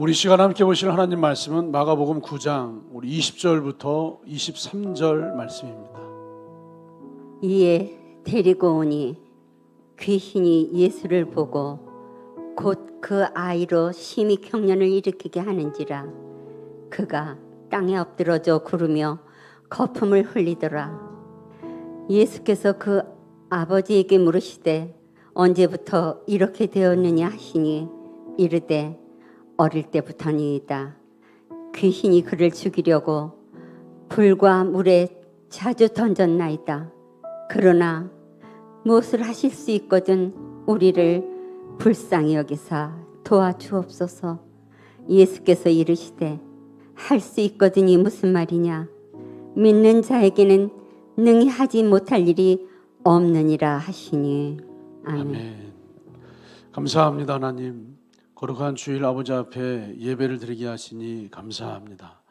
우리 시간 함께 보실 하나님 말씀은 마가복음 9장 우리 20절부터 23절 말씀입니다. 이에 데리고 오니 귀신이 예수를 보고 곧 그 아이로 심히 경련을 일으키게 하는지라 그가 땅에 엎드러져 구르며 거품을 흘리더라. 예수께서 그 아버지에게 물으시되 언제부터 이렇게 되었느냐 하시니 이르되 어릴 때부터니이다. 귀신이 그를 죽이려고 불과 물에 자주 던졌나이다. 그러나 무엇을 하실 수 있거든 우리를 불쌍히 여기사 도와주옵소서. 예수께서 이르시되 할 수 있거든이 무슨 말이냐. 믿는 자에게는 능히 하지 못할 일이 없느니라 하시니. 아멘. 아멘. 감사합니다. 하나님, 거룩한 주일 아버지 앞에 예배를 드리게 하시니 감사합니다.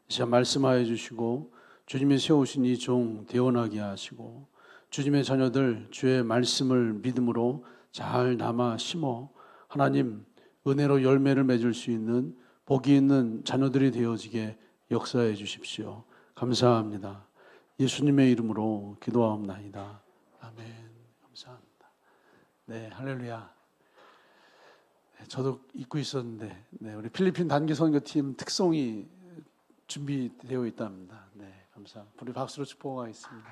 이 시간 말씀하여 주시고 주님이 세우신 이 종 대원하게 하시고 주님의 자녀들 주의 말씀을 믿음으로 잘 남아 심어 하나님 은혜로 열매를 맺을 수 있는 복이 있는 자녀들이 되어지게 역사해 주십시오. 감사합니다. 예수님의 이름으로 기도하옵나이다. 아멘. 감사합니다. 네, 할렐루야. 저도 잊고 있었는데, 우리 필리핀 단기 선교팀 특송이 준비되어 있답니다. 네, 감사합니다. 우리 박수로 축복하겠습니다.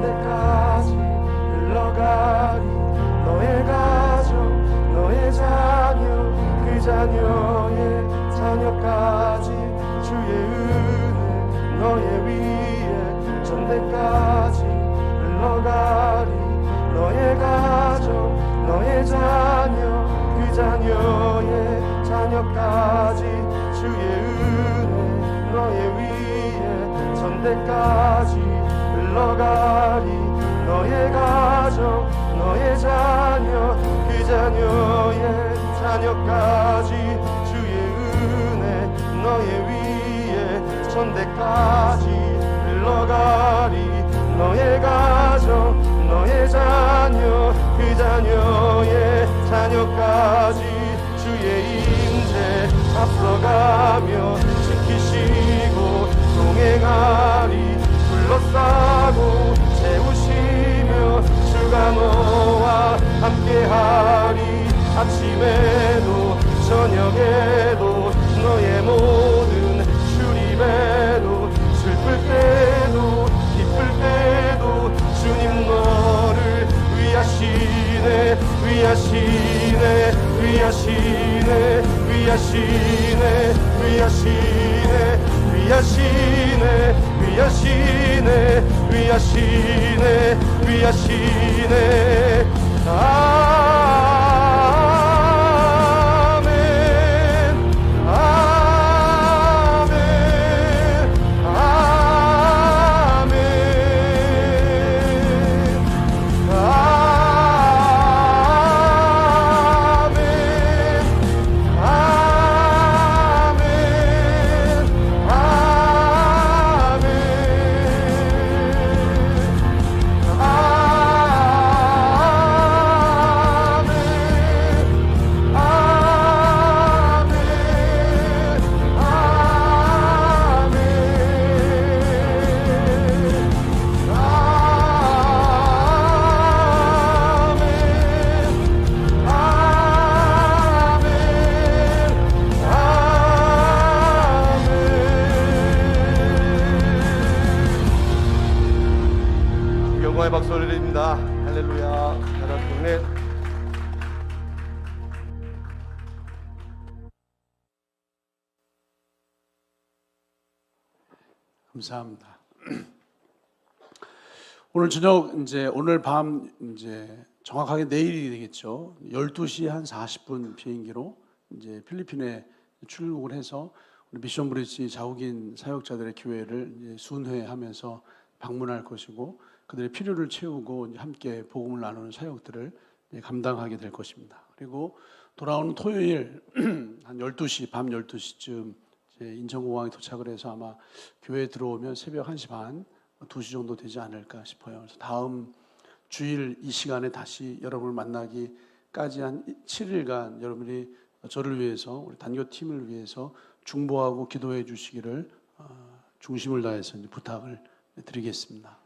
때까지 흘러가리. 너의 가정, 너의 자녀, 그 자녀의 자녀까지 주의 은혜 너의 위에 전대까지 흘러가리. 너의 가정, 너의 자녀, 그 자녀의 자녀까지 주의 은혜 너의 위에 전대까지 흘러가리. 너의 가정, 너의 자녀, 그 자녀의 자녀까지 주의 은혜 너의 위에 전대까지 흘러가리. 너의 가정, 너의 자녀, 그 자녀의 자녀까지 주의 임재 앞서가며 지키시고 동행하리. 둘러싸고 세우시며 주가 너와 함께하리. 아침에도 저녁에도 너의 모든 출입에도 슬플 때도 기쁠 때도 주님 너를 위하시네 위하시네 위하시네 위하시네 위하시네 위하시네 위하시네 위하시네 위하시네. 영광의 박수 올려드립니다. 할렐루야. 나라 국내 감사합니다. 오늘 저녁 오늘 밤 정확하게 내일이 되겠죠. 12시 한 40분 비행기로 필리핀에 출국을 해서 우리 미션 브릿지 자국인 사역자들의 교회를 순회하면서 방문할 것이고 그들의 필요를 채우고 함께 복음을 나누는 사역들을 감당하게 될 것입니다. 그리고 돌아오는 토요일 한 12시 밤 12시쯤 인천공항에 도착을 해서 아마 교회에 들어오면 새벽 1시 반 2시 정도 되지 않을까 싶어요. 그래서 다음 주일 이 시간에 다시 여러분을 만나기까지 한 7일간 여러분이 저를 위해서 우리 단교팀을 위해서 중보하고 기도해 주시기를 중심을 다해서 부탁을 드리겠습니다.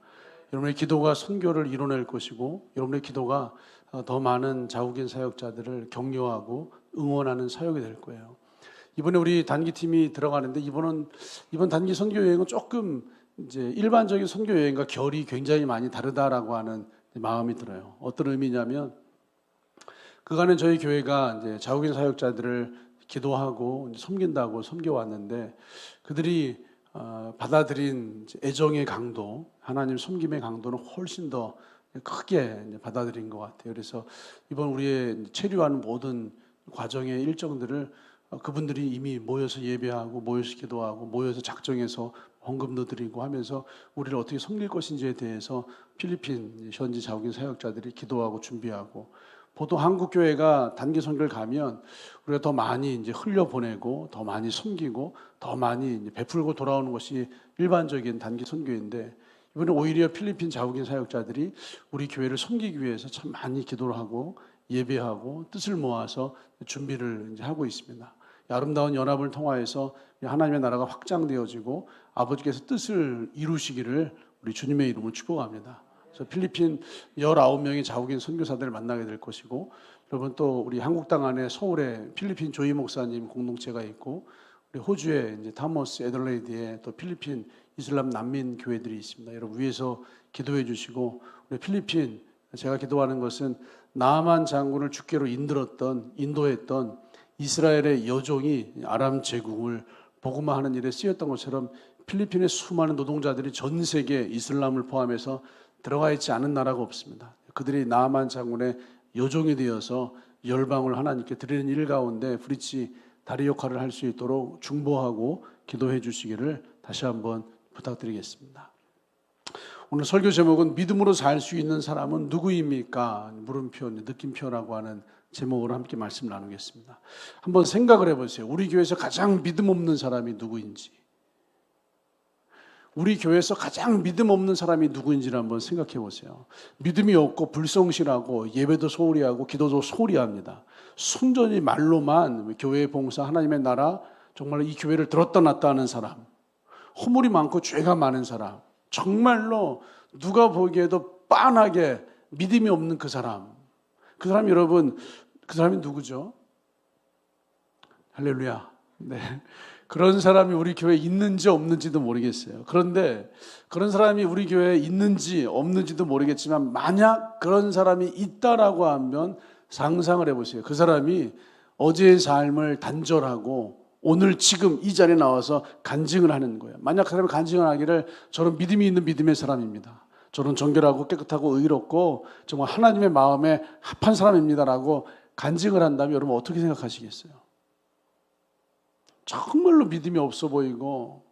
여러분의 기도가 선교를 이뤄낼 것이고 여러분의 기도가 더 많은 자국인 사역자들을 격려하고 응원하는 사역이 될 거예요. 이번에 우리 단기팀이 들어가는데 이번 단기 선교 여행은 조금 일반적인 선교 여행과 결이 굉장히 많이 다르다라고 하는 마음이 들어요. 어떤 의미냐면 그간은 저희 교회가 자국인 사역자들을 기도하고 섬긴다고 섬겨왔는데 그들이 받아들인 애정의 강도, 하나님 섬김의 강도는 훨씬 더 크게 받아들인 것 같아요. 그래서 이번 우리의 체류하는 모든 과정의 일정들을 그분들이 이미 모여서 예배하고 모여서 기도하고 모여서 작정해서 헌금도 드리고 하면서 우리를 어떻게 섬길 것인지에 대해서 필리핀 현지 자국인 사역자들이 기도하고 준비하고 보통 한국 교회가 단기 선교를 가면 우리가 더 많이 흘려보내고 더 많이 섬기고 더 많이 베풀고 돌아오는 것이 일반적인 단기 선교인데 이번에 오히려 필리핀 자국인 사역자들이 우리 교회를 섬기기 위해서 참 많이 기도를 하고 예배하고 뜻을 모아서 준비를 하고 있습니다. 아름다운 연합을 통하여서 하나님의 나라가 확장되어지고 아버지께서 뜻을 이루시기를 우리 주님의 이름으로 축복합니다. 그래서 필리핀 19명의 자국인 선교사들을 만나게 될 것이고 여러분 또 우리 한국 땅 안에 서울에 필리핀 조이 목사님 공동체가 있고 우리 호주에 이제 타모스 애들레이드에 또 필리핀 이슬람 난민 교회들이 있습니다. 여러분 위에서 기도해 주시고 우리 필리핀 제가 기도하는 것은 나아만 장군을 주께로 인도했던 이스라엘의 여종이 아람 제국을 복음화하는 일에 쓰였던 것처럼 필리핀의 수많은 노동자들이 전 세계 이슬람을 포함해서 들어가 있지 않은 나라가 없습니다. 그들이 나아만 장군의 여종이 되어서 열방을 하나님께 드리는 일 가운데 브릿지 다리 역할을 할 수 있도록 중보하고 기도해 주시기를 다시 한번 부탁드리겠습니다. 오늘 설교 제목은 믿음으로 살 수 있는 사람은 누구입니까? 물음표, 느낌표라고 하는 제목으로 함께 말씀 나누겠습니다. 한번 생각을 해보세요. 우리 교회에서 가장 믿음 없는 사람이 누구인지, 우리 교회에서 가장 믿음 없는 사람이 누구인지를 한번 생각해 보세요. 믿음이 없고 불성실하고 예배도 소홀히 하고 기도도 소홀히 합니다. 순전히 말로만 교회 봉사, 하나님의 나라, 정말 이 교회를 들었다 놨다 하는 사람, 허물이 많고 죄가 많은 사람, 정말로 누가 보기에도 빤하게 믿음이 없는 그 사람, 그 사람이 여러분, 그 사람이 누구죠? 할렐루야. 네. 그런 사람이 우리 교회에 있는지 없는지도 모르겠어요. 그런데 그런 사람이 우리 교회에 있는지 없는지도 모르겠지만 만약 그런 사람이 있다라고 하면 상상을 해보세요. 그 사람이 어제의 삶을 단절하고 오늘 지금 이 자리에 나와서 간증을 하는 거예요. 만약 그 사람이 간증을 하기를 저는 믿음이 있는 믿음의 사람입니다. 저는 정결하고 깨끗하고 의롭고 정말 하나님의 마음에 합한 사람입니다라고 간증을 한다면 여러분 어떻게 생각하시겠어요? 정말로 믿음이 없어 보이고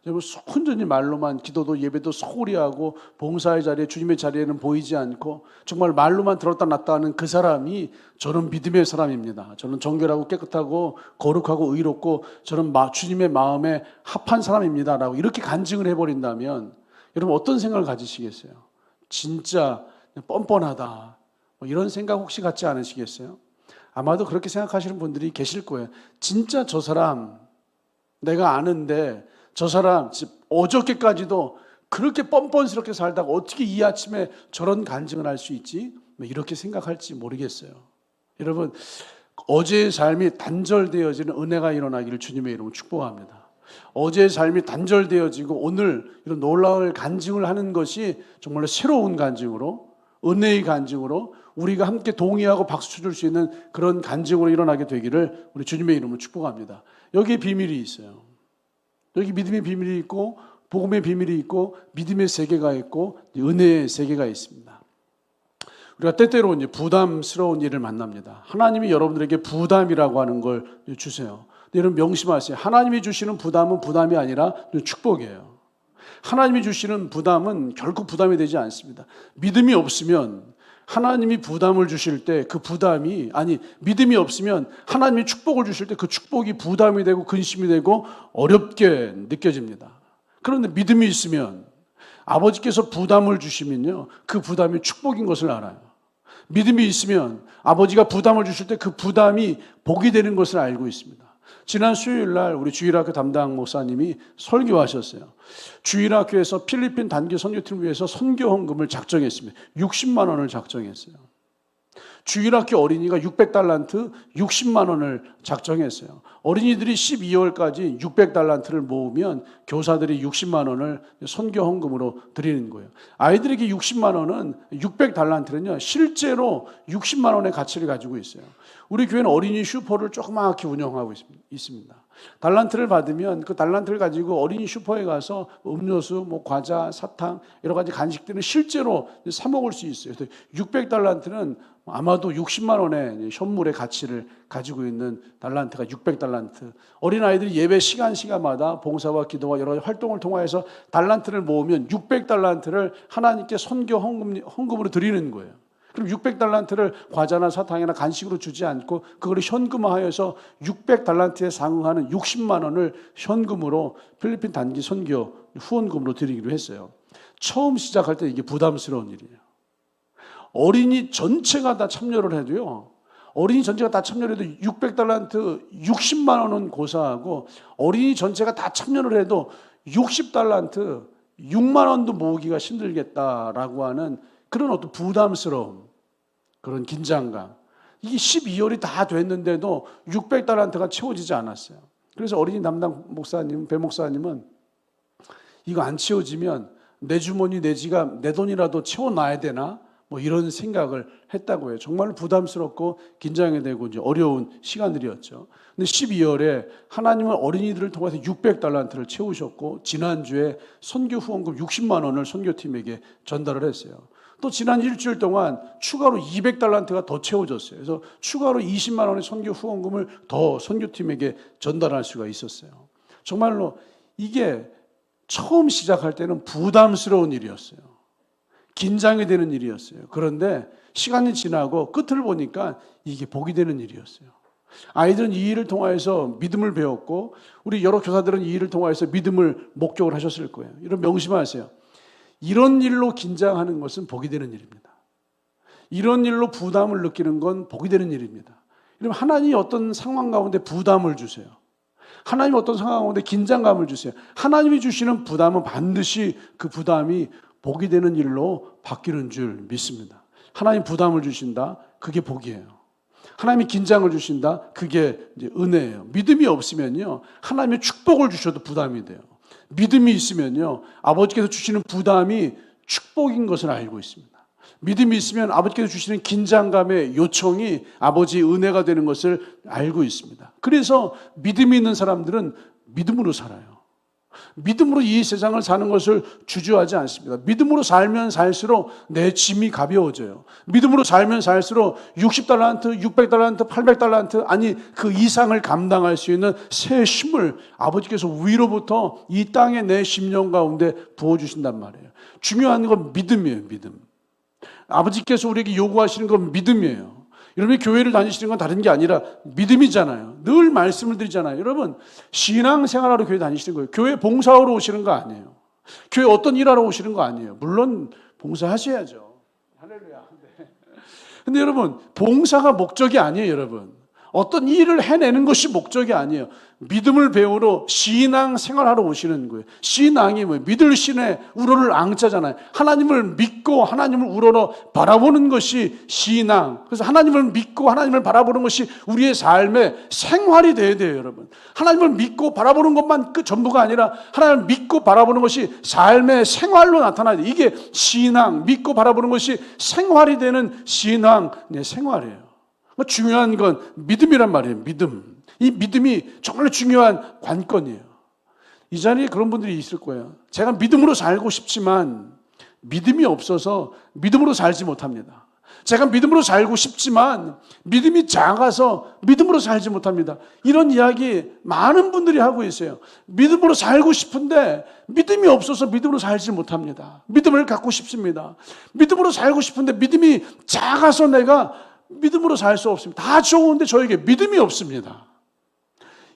여러분 순전히 말로만 기도도 예배도 소홀히 하고 봉사의 자리에 주님의 자리에는 보이지 않고 정말 말로만 들었다 놨다 하는 그 사람이 저는 믿음의 사람입니다. 저는 정결하고 깨끗하고 거룩하고 의롭고 저는 주님의 마음에 합한 사람입니다라고 이렇게 간증을 해버린다면 여러분 어떤 생각을 가지시겠어요? 진짜 뻔뻔하다 뭐 이런 생각 혹시 갖지 않으시겠어요? 아마도 그렇게 생각하시는 분들이 계실 거예요. 진짜 저 사람 내가 아는데 저 사람 어저께까지도 그렇게 뻔뻔스럽게 살다가 어떻게 이 아침에 저런 간증을 할 수 있지? 이렇게 생각할지 모르겠어요. 여러분 어제의 삶이 단절되어지는 은혜가 일어나기를 주님의 이름으로 축복합니다. 어제의 삶이 단절되어지고 오늘 이런 놀라운 간증을 하는 것이 정말로 새로운 간증으로 은혜의 간증으로 우리가 함께 동의하고 박수 쳐줄 수 있는 그런 간증으로 일어나게 되기를 우리 주님의 이름으로 축복합니다. 여기에 비밀이 있어요. 여기 믿음의 비밀이 있고 복음의 비밀이 있고 믿음의 세계가 있고 은혜의 세계가 있습니다. 우리가 때때로 이제 부담스러운 일을 만납니다. 하나님이 여러분들에게 부담이라고 하는 걸 주세요. 근데 여러분 명심하세요. 하나님이 주시는 부담은 부담이 아니라 축복이에요. 하나님이 주시는 부담은 결코 부담이 되지 않습니다. 믿음이 없으면 하나님이 부담을 주실 때 그 부담이 믿음이 없으면 하나님이 축복을 주실 때 그 축복이 부담이 되고 근심이 되고 어렵게 느껴집니다. 그런데 믿음이 있으면 아버지께서 부담을 주시면요 그 부담이 축복인 것을 알아요. 믿음이 있으면 아버지가 부담을 주실 때 그 부담이 복이 되는 것을 알고 있습니다. 지난 수요일 날 우리 주일학교 담당 목사님이 설교하셨어요. 주일학교에서 필리핀 단기 선교팀을 위해서 선교 헌금을 작정했습니다. 60만 원을 작정했어요. 주일학교 어린이가 600달란트 60만 원을 작정했어요. 어린이들이 12월까지 600달란트를 모으면 교사들이 60만 원을 선교 헌금으로 드리는 거예요. 아이들에게 60만 원은 600달란트는요 실제로 60만 원의 가치를 가지고 있어요. 우리 교회는 어린이 슈퍼를 조그맣게 운영하고 있습니다. 달란트를 받으면 그 달란트를 가지고 어린이 슈퍼에 가서 음료수, 과자, 사탕 여러 가지 간식들은 실제로 사 먹을 수 있어요. 600달란트는 아마도 60만 원의 현물의 가치를 가지고 있는 달란트가 600달란트. 어린아이들이 예배 시간마다 봉사와 기도와 여러 가지 활동을 통해서 달란트를 모으면 600달란트를 하나님께 선교 헌금으로 드리는 거예요. 그럼 600달란트를 과자나 사탕이나 간식으로 주지 않고 그걸 현금화하여서 600달란트에 상응하는 60만 원을 현금으로 필리핀 단기 선교 후원금으로 드리기로 했어요. 처음 시작할 때 이게 부담스러운 일이에요. 어린이 전체가 다 참여를 해도요. 어린이 전체가 다 참여를 해도 600달란트 60만 원은 고사하고 어린이 전체가 다 참여를 해도 60달란트 6만 원도 모으기가 힘들겠다라고 하는 그런 어떤 부담스러움, 그런 긴장감. 이게 12월이 다 됐는데도 600달란트가 채워지지 않았어요. 그래서 어린이 담당 목사님, 배 목사님은 이거 안 채워지면 내 주머니 내 지갑 내 돈이라도 채워놔야 되나? 뭐 이런 생각을 했다고 해요. 정말 부담스럽고 긴장이 되고 이제 어려운 시간들이었죠. 근데 12월에 하나님은 어린이들을 통해서 600달란트를 채우셨고 지난주에 선교 후원금 60만 원을 선교팀에게 전달을 했어요. 또 지난 일주일 동안 추가로 200달란트가 더 채워졌어요. 그래서 추가로 20만 원의 선교 후원금을 더 선교팀에게 전달할 수가 있었어요. 정말로 이게 처음 시작할 때는 부담스러운 일이었어요. 긴장이 되는 일이었어요. 그런데 시간이 지나고 끝을 보니까 이게 복이 되는 일이었어요. 아이들은 이 일을 통해서 믿음을 배웠고 우리 여러 교사들은 이 일을 통해서 믿음을 목적을 하셨을 거예요. 이런 명심하세요. 이런 일로 긴장하는 것은 복이 되는 일입니다. 이런 일로 부담을 느끼는 건 복이 되는 일입니다. 여러분, 하나님이 어떤 상황 가운데 부담을 주세요. 하나님이 어떤 상황 가운데 긴장감을 주세요. 하나님이 주시는 부담은 반드시 그 부담이 복이 되는 일로 바뀌는 줄 믿습니다. 하나님 부담을 주신다. 그게 복이에요. 하나님이 긴장을 주신다. 그게 이제 은혜예요. 믿음이 없으면요, 하나님의 축복을 주셔도 부담이 돼요. 믿음이 있으면요, 아버지께서 주시는 부담이 축복인 것을 알고 있습니다. 믿음이 있으면 아버지께서 주시는 긴장감의 요청이 아버지의 은혜가 되는 것을 알고 있습니다. 그래서 믿음이 있는 사람들은 믿음으로 살아요. 믿음으로 이 세상을 사는 것을 주저하지 않습니다. 믿음으로 살면 살수록 내 짐이 가벼워져요. 믿음으로 살면 살수록 60달란트, 600달란트, 800달란트 아니 그 이상을 감당할 수 있는 새 힘을 아버지께서 위로부터 이 땅에 내 심령 가운데 부어주신단 말이에요. 중요한 건 믿음이에요. 믿음. 아버지께서 우리에게 요구하시는 건 믿음이에요. 여러분이 교회를 다니시는 건 다른 게 아니라 믿음이잖아요. 늘 말씀을 드리잖아요. 여러분, 신앙생활하러 교회 다니시는 거예요. 교회 봉사하러 오시는 거 아니에요. 교회 어떤 일하러 오시는 거 아니에요. 물론 봉사하셔야죠. 할렐루야. 근데 여러분, 봉사가 목적이 아니에요. 여러분, 어떤 일을 해내는 것이 목적이 아니에요. 믿음을 배우러 신앙생활하러 오시는 거예요. 신앙이 뭐예요? 믿을 신에 우러를 앙자잖아요. 하나님을 믿고 하나님을 우러러 바라보는 것이 신앙. 그래서 하나님을 믿고 하나님을 바라보는 것이 우리의 삶의 생활이 돼야 돼요. 여러분, 하나님을 믿고 바라보는 것만 그 전부가 아니라 하나님을 믿고 바라보는 것이 삶의 생활로 나타나야 돼요. 이게 신앙, 믿고 바라보는 것이 생활이 되는 신앙, 생활이에요. 중요한 건 믿음이란 말이에요. 믿음. 이 믿음이 정말 중요한 관건이에요. 이 자리에 그런 분들이 있을 거예요. 제가 믿음으로 살고 싶지만 믿음이 없어서 믿음으로 살지 못합니다. 제가 믿음으로 살고 싶지만 믿음이 작아서 믿음으로 살지 못합니다. 이런 이야기 많은 분들이 하고 있어요. 믿음으로 살고 싶은데 믿음이 없어서 믿음으로 살지 못합니다. 믿음을 갖고 싶습니다. 믿음으로 살고 싶은데 믿음이 작아서 내가 믿음으로 살 수 없습니다. 다 좋은데 저에게 믿음이 없습니다.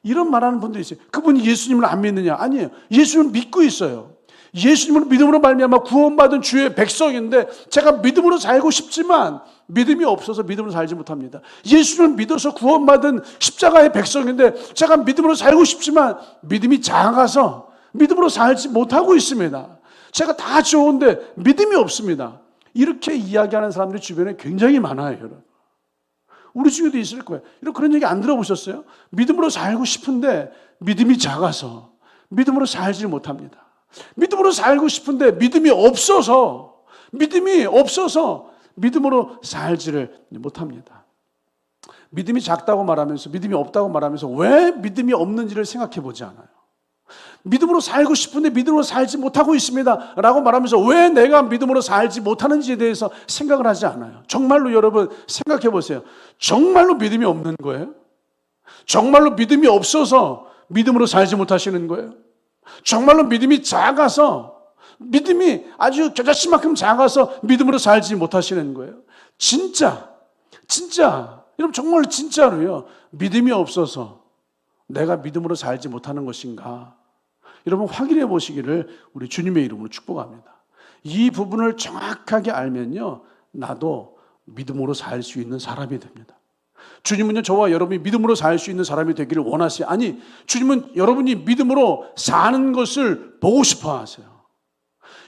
이런 말하는 분들이 있어요. 그분이 예수님을 안 믿느냐? 아니에요. 예수님을 믿고 있어요. 예수님을 믿음으로 말미암아 구원받은 주의 백성인데 제가 믿음으로 살고 싶지만 믿음이 없어서 믿음으로 살지 못합니다. 예수를 믿어서 구원받은 십자가의 백성인데 제가 믿음으로 살고 싶지만 믿음이 작아서 믿음으로 살지 못하고 있습니다. 제가 다 좋은데 믿음이 없습니다. 이렇게 이야기하는 사람들이 주변에 굉장히 많아요. 여러분, 우리 중에도 있을 거예요. 이런 그런 얘기 안 들어보셨어요? 믿음으로 살고 싶은데 믿음이 작아서 믿음으로 살지 못합니다. 믿음으로 살고 싶은데 믿음이 없어서 믿음으로 살지를 못합니다. 믿음이 작다고 말하면서 믿음이 없다고 말하면서 왜 믿음이 없는지를 생각해 보지 않아요. 믿음으로 살고 싶은데 믿음으로 살지 못하고 있습니다 라고 말하면서 왜 내가 믿음으로 살지 못하는지에 대해서 생각을 하지 않아요. 정말로 여러분 생각해 보세요. 정말로 믿음이 없는 거예요? 정말로 믿음이 없어서 믿음으로 살지 못하시는 거예요? 정말로 믿음이 작아서, 믿음이 아주 겨자씨만큼 작아서 믿음으로 살지 못하시는 거예요? 진짜 여러분, 정말 진짜로요, 믿음이 없어서 내가 믿음으로 살지 못하는 것인가? 여러분 확인해 보시기를 우리 주님의 이름으로 축복합니다. 이 부분을 정확하게 알면요, 나도 믿음으로 살 수 있는 사람이 됩니다. 주님은요, 저와 여러분이 믿음으로 살 수 있는 사람이 되기를 원하세요. 아니, 주님은 여러분이 믿음으로 사는 것을 보고 싶어 하세요.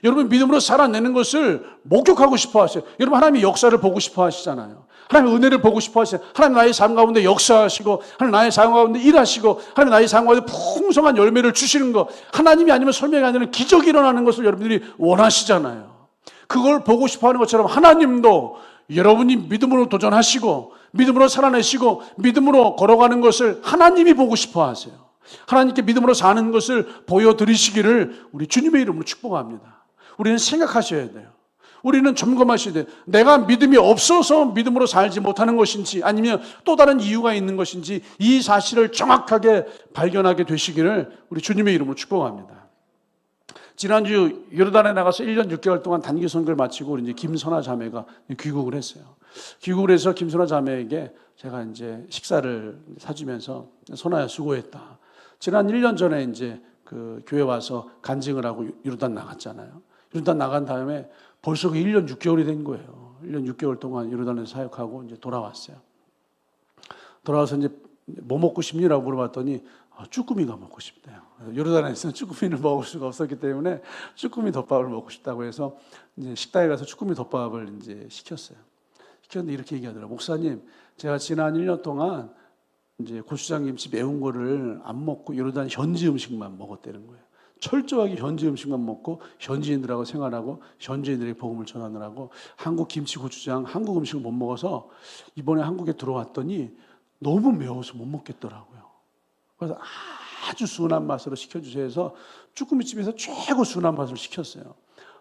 여러분 믿음으로 살아내는 것을 목격하고 싶어 하세요. 여러분 하나님의 역사를 보고 싶어 하시잖아요. 하나님 은혜를 보고 싶어 하시죠. 하나님 나의 삶 가운데 역사하시고, 하나님 나의 삶 가운데 일하시고, 하나님 나의 삶 가운데 풍성한 열매를 주시는 것, 하나님이 아니면 설명이 안 되는 기적이 일어나는 것을 여러분들이 원하시잖아요. 그걸 보고 싶어 하는 것처럼 하나님도 여러분이 믿음으로 도전하시고, 믿음으로 살아내시고, 믿음으로 걸어가는 것을 하나님이 보고 싶어 하세요. 하나님께 믿음으로 사는 것을 보여드리시기를 우리 주님의 이름으로 축복합니다. 우리는 생각하셔야 돼요. 우리는 점검하셔야 돼요. 내가 믿음이 없어서 믿음으로 살지 못하는 것인지, 아니면 또 다른 이유가 있는 것인지, 이 사실을 정확하게 발견하게 되시기를 우리 주님의 이름으로 축복합니다. 지난주 요르단에 나가서 1년 6개월 동안 단기 선교를 마치고 이제 김선아 자매가 귀국을 했어요. 귀국을 해서 김선아 자매에게 제가 이제 식사를 사주면서, 선아야 수고했다. 지난 1년 전에 이제 그 교회 와서 간증을 하고 요르단 나갔잖아요. 요르단 나간 다음에 벌써 그 1년 6개월이 된 거예요. 1년 6개월 동안 요르단에서 사역하고 이제 돌아왔어요. 돌아와서 이제 뭐 먹고 싶니라고 물어봤더니 쭈꾸미가 먹고 싶대요. 요르단에서는 쭈꾸미를 먹을 수가 없었기 때문에 쭈꾸미 덮밥을 먹고 싶다고 해서 이제 식당에 가서 쭈꾸미 덮밥을 이제 시켰어요. 시켰는데 이렇게 얘기하더라고요. 목사님, 제가 지난 1년 동안 이제 고추장 김치 매운 거를 안 먹고 요르단 현지 음식만 먹었다는 거예요. 철저하게 현지 음식만 먹고 현지인들하고 생활하고 현지인들에게 복음을 전하느라고 한국 김치 고추장, 한국 음식을 못 먹어서 이번에 한국에 들어왔더니 너무 매워서 못 먹겠더라고요. 그래서 아주 순한 맛으로 시켜주세요 해서 쭈꾸미집에서 최고 순한 맛을 시켰어요.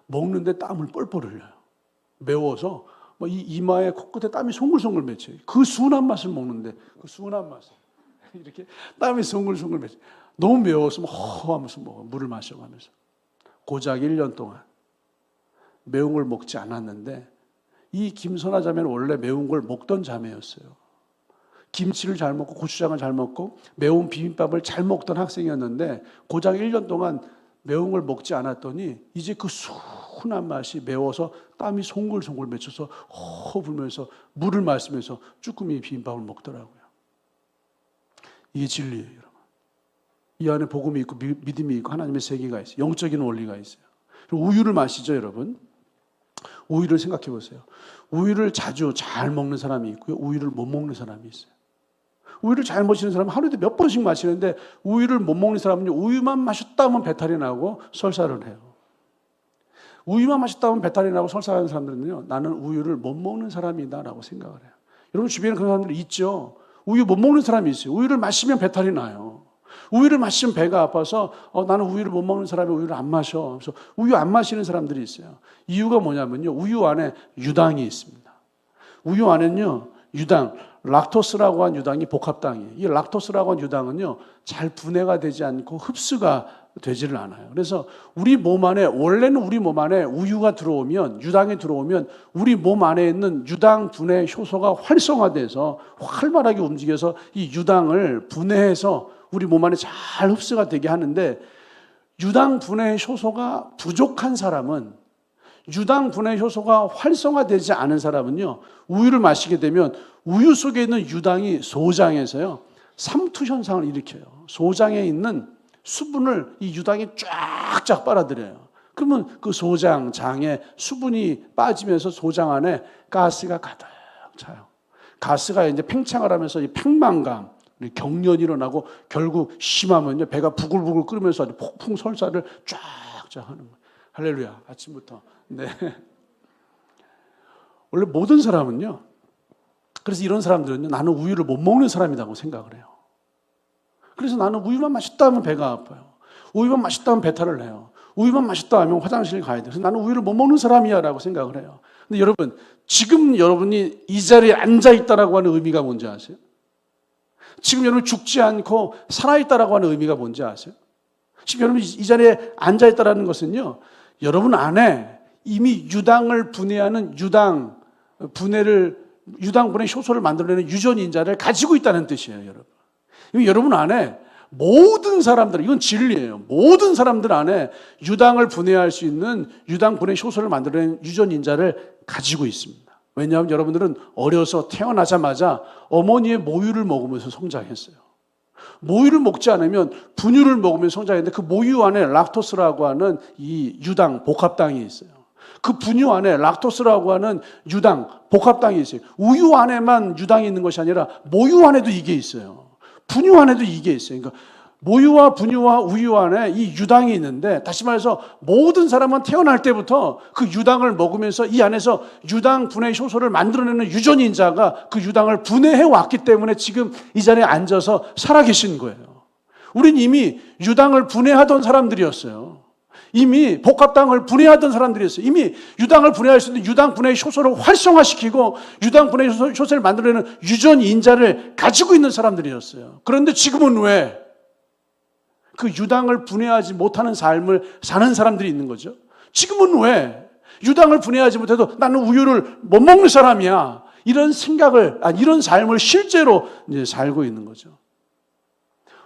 먹는데 땀을 뻘뻘 흘려요. 매워서 이 이마에 코끝에 땀이 송글송글 맺혀요. 그 순한 맛을 먹는데, 그 순한 맛을 이렇게 땀이 송글송글 맺혀요. 너무 매워서 허하면서 먹어. 물을 마셔가면서. 고작 1년 동안 매운 걸 먹지 않았는데, 이 김선아 자매는 원래 매운 걸 먹던 자매였어요. 김치를 잘 먹고 고추장을 잘 먹고 매운 비빔밥을 잘 먹던 학생이었는데, 고작 1년 동안 매운 걸 먹지 않았더니 이제 그 순한 맛이 매워서 땀이 송글송글 맺혀서 허 불면서 물을 마시면서 쭈꾸미 비빔밥을 먹더라고요. 이게 진리예요, 여러분. 이 안에 복음이 있고 믿음이 있고 하나님의 세계가 있어요. 영적인 원리가 있어요. 우유를 마시죠, 여러분. 우유를 생각해 보세요. 우유를 자주 잘 먹는 사람이 있고요, 우유를 못 먹는 사람이 있어요. 우유를 잘 마시는 사람은 하루에도 몇 번씩 마시는데, 우유를 못 먹는 사람은 우유만 마셨다 하면 배탈이 나고 설사를 해요. 우유만 마셨다 하면 배탈이 나고 설사하는 사람들은요, 나는 우유를 못 먹는 사람이다라고 생각을 해요. 여러분 주변에 그런 사람들이 있죠. 우유 못 먹는 사람이 있어요. 우유를 마시면 배탈이 나요. 우유를 마시면 배가 아파서 나는 우유를 못 먹는 사람이 우유를 안 마셔. 그래서 우유 안 마시는 사람들이 있어요. 이유가 뭐냐면요, 우유 안에 유당이 있습니다. 우유 안에는요, 유당, 락토스라고 한 유당이 복합당이에요. 이 락토스라고 한 유당은요, 잘 분해가 되지 않고 흡수가 되지를 않아요. 그래서 우리 몸 안에, 원래는 우리 몸 안에 우유가 들어오면, 유당이 들어오면 우리 몸 안에 있는 유당 분해 효소가 활성화돼서 활발하게 움직여서 이 유당을 분해해서 우리 몸 안에 잘 흡수가 되게 하는데, 유당 분해 효소가 부족한 사람은, 유당 분해 효소가 활성화되지 않은 사람은요, 우유를 마시게 되면 우유 속에 있는 유당이 소장에서요, 삼투 현상을 일으켜요. 소장에 있는 수분을 이 유당이 쫙쫙 빨아들여요. 그러면 그 소장, 장에 수분이 빠지면서 소장 안에 가스가 가득 차요. 가스가 이제 팽창을 하면서 이 팽만감, 경련이 일어나고 결국 심하면요, 배가 부글부글 끓으면서 아주 폭풍 설사를 쫙쫙 하는 거예요. 할렐루야. 아침부터. 네. 원래 모든 사람은요, 그래서 이런 사람들은요, 나는 우유를 못 먹는 사람이라고 생각을 해요. 그래서 나는 우유만 마셨다 하면 배가 아파요. 우유만 마셨다 하면 배탈을 해요. 우유만 마셨다 하면 화장실 가야 돼요. 그래서 나는 우유를 못 먹는 사람이야 라고 생각을 해요. 근데 여러분, 지금 여러분이 이 자리에 앉아있다라고 하는 의미가 뭔지 아세요? 지금 여러분이 죽지 않고 살아있다라고 하는 의미가 뭔지 아세요? 지금 여러분이 이 자리에 앉아있다라는 것은요, 여러분 안에 이미 유당을 분해하는 유당 분해 효소를 만들어내는 유전인자를 가지고 있다는 뜻이에요, 여러분. 여러분 안에 모든 사람들, 이건 진리예요. 모든 사람들 안에 유당을 분해할 수 있는 유당 분해 효소를 만들어내는 유전인자를 가지고 있습니다. 왜냐하면 여러분들은 어려서 태어나자마자 어머니의 모유를 먹으면서 성장했어요. 모유를 먹지 않으면 분유를 먹으면서 성장했는데, 그 모유 안에 락토스라고 하는 이 유당, 복합당이 있어요. 그 분유 안에 락토스라고 하는 유당, 복합당이 있어요. 우유 안에만 유당이 있는 것이 아니라 모유 안에도 이게 있어요. 분유 안에도 이게 있어요. 그러니까 모유와 분유와 우유 안에 이 유당이 있는데, 다시 말해서 모든 사람은 태어날 때부터 그 유당을 먹으면서 이 안에서 유당 분해 효소를 만들어내는 유전인자가 그 유당을 분해해 왔기 때문에 지금 이 자리에 앉아서 살아계신 거예요. 우린 이미 유당을 분해하던 사람들이었어요. 이미 복합당을 분해하던 사람들이었어요. 이미 유당을 분해할 수 있는 유당 분해 효소를 활성화시키고 유당 분해 효소를 만들어내는 유전인자를 가지고 있는 사람들이었어요. 그런데 지금은 왜 그 유당을 분해하지 못하는 삶을 사는 사람들이 있는 거죠? 지금은 왜 유당을 분해하지 못해도 나는 우유를 못 먹는 사람이야, 이런 생각을, 이런 삶을 실제로 이제 살고 있는 거죠.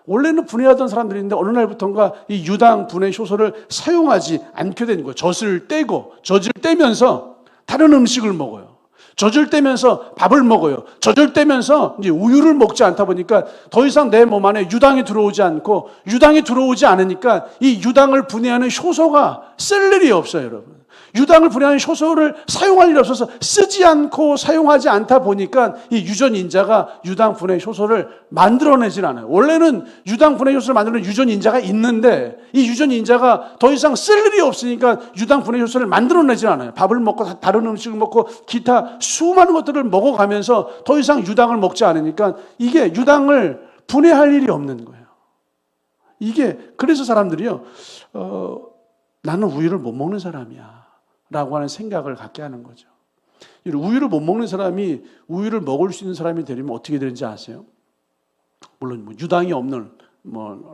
원래는 분해하던 사람들인데 어느 날부터인가 이 유당 분해 효소를 사용하지 않게 되는 거예요. 젖을 떼면서 다른 음식을 먹어요. 젖을 떼면서 밥을 먹어요. 젖을 떼면서 이제 우유를 먹지 않다 보니까 더 이상 내 몸 안에 유당이 들어오지 않고, 유당이 들어오지 않으니까 이 유당을 분해하는 효소가 쓸 일이 없어요, 여러분. 유당을 분해하는 효소를 사용할 일이 없어서 쓰지 않고 사용하지 않다 보니까 이 유전인자가 유당 분해 효소를 만들어내질 않아요. 원래는 유당 분해 효소를 만드는 유전인자가 있는데 이 유전인자가 더 이상 쓸 일이 없으니까 유당 분해 효소를 만들어내질 않아요. 밥을 먹고 다른 음식을 먹고 기타 수많은 것들을 먹어가면서 더 이상 유당을 먹지 않으니까 이게 유당을 분해할 일이 없는 거예요. 이게 그래서 사람들이요, 나는 우유를 못 먹는 사람이야 라고 하는 생각을 갖게 하는 거죠. 우유를 못 먹는 사람이 우유를 먹을 수 있는 사람이 되려면 어떻게 되는지 아세요? 물론 유당이 없는,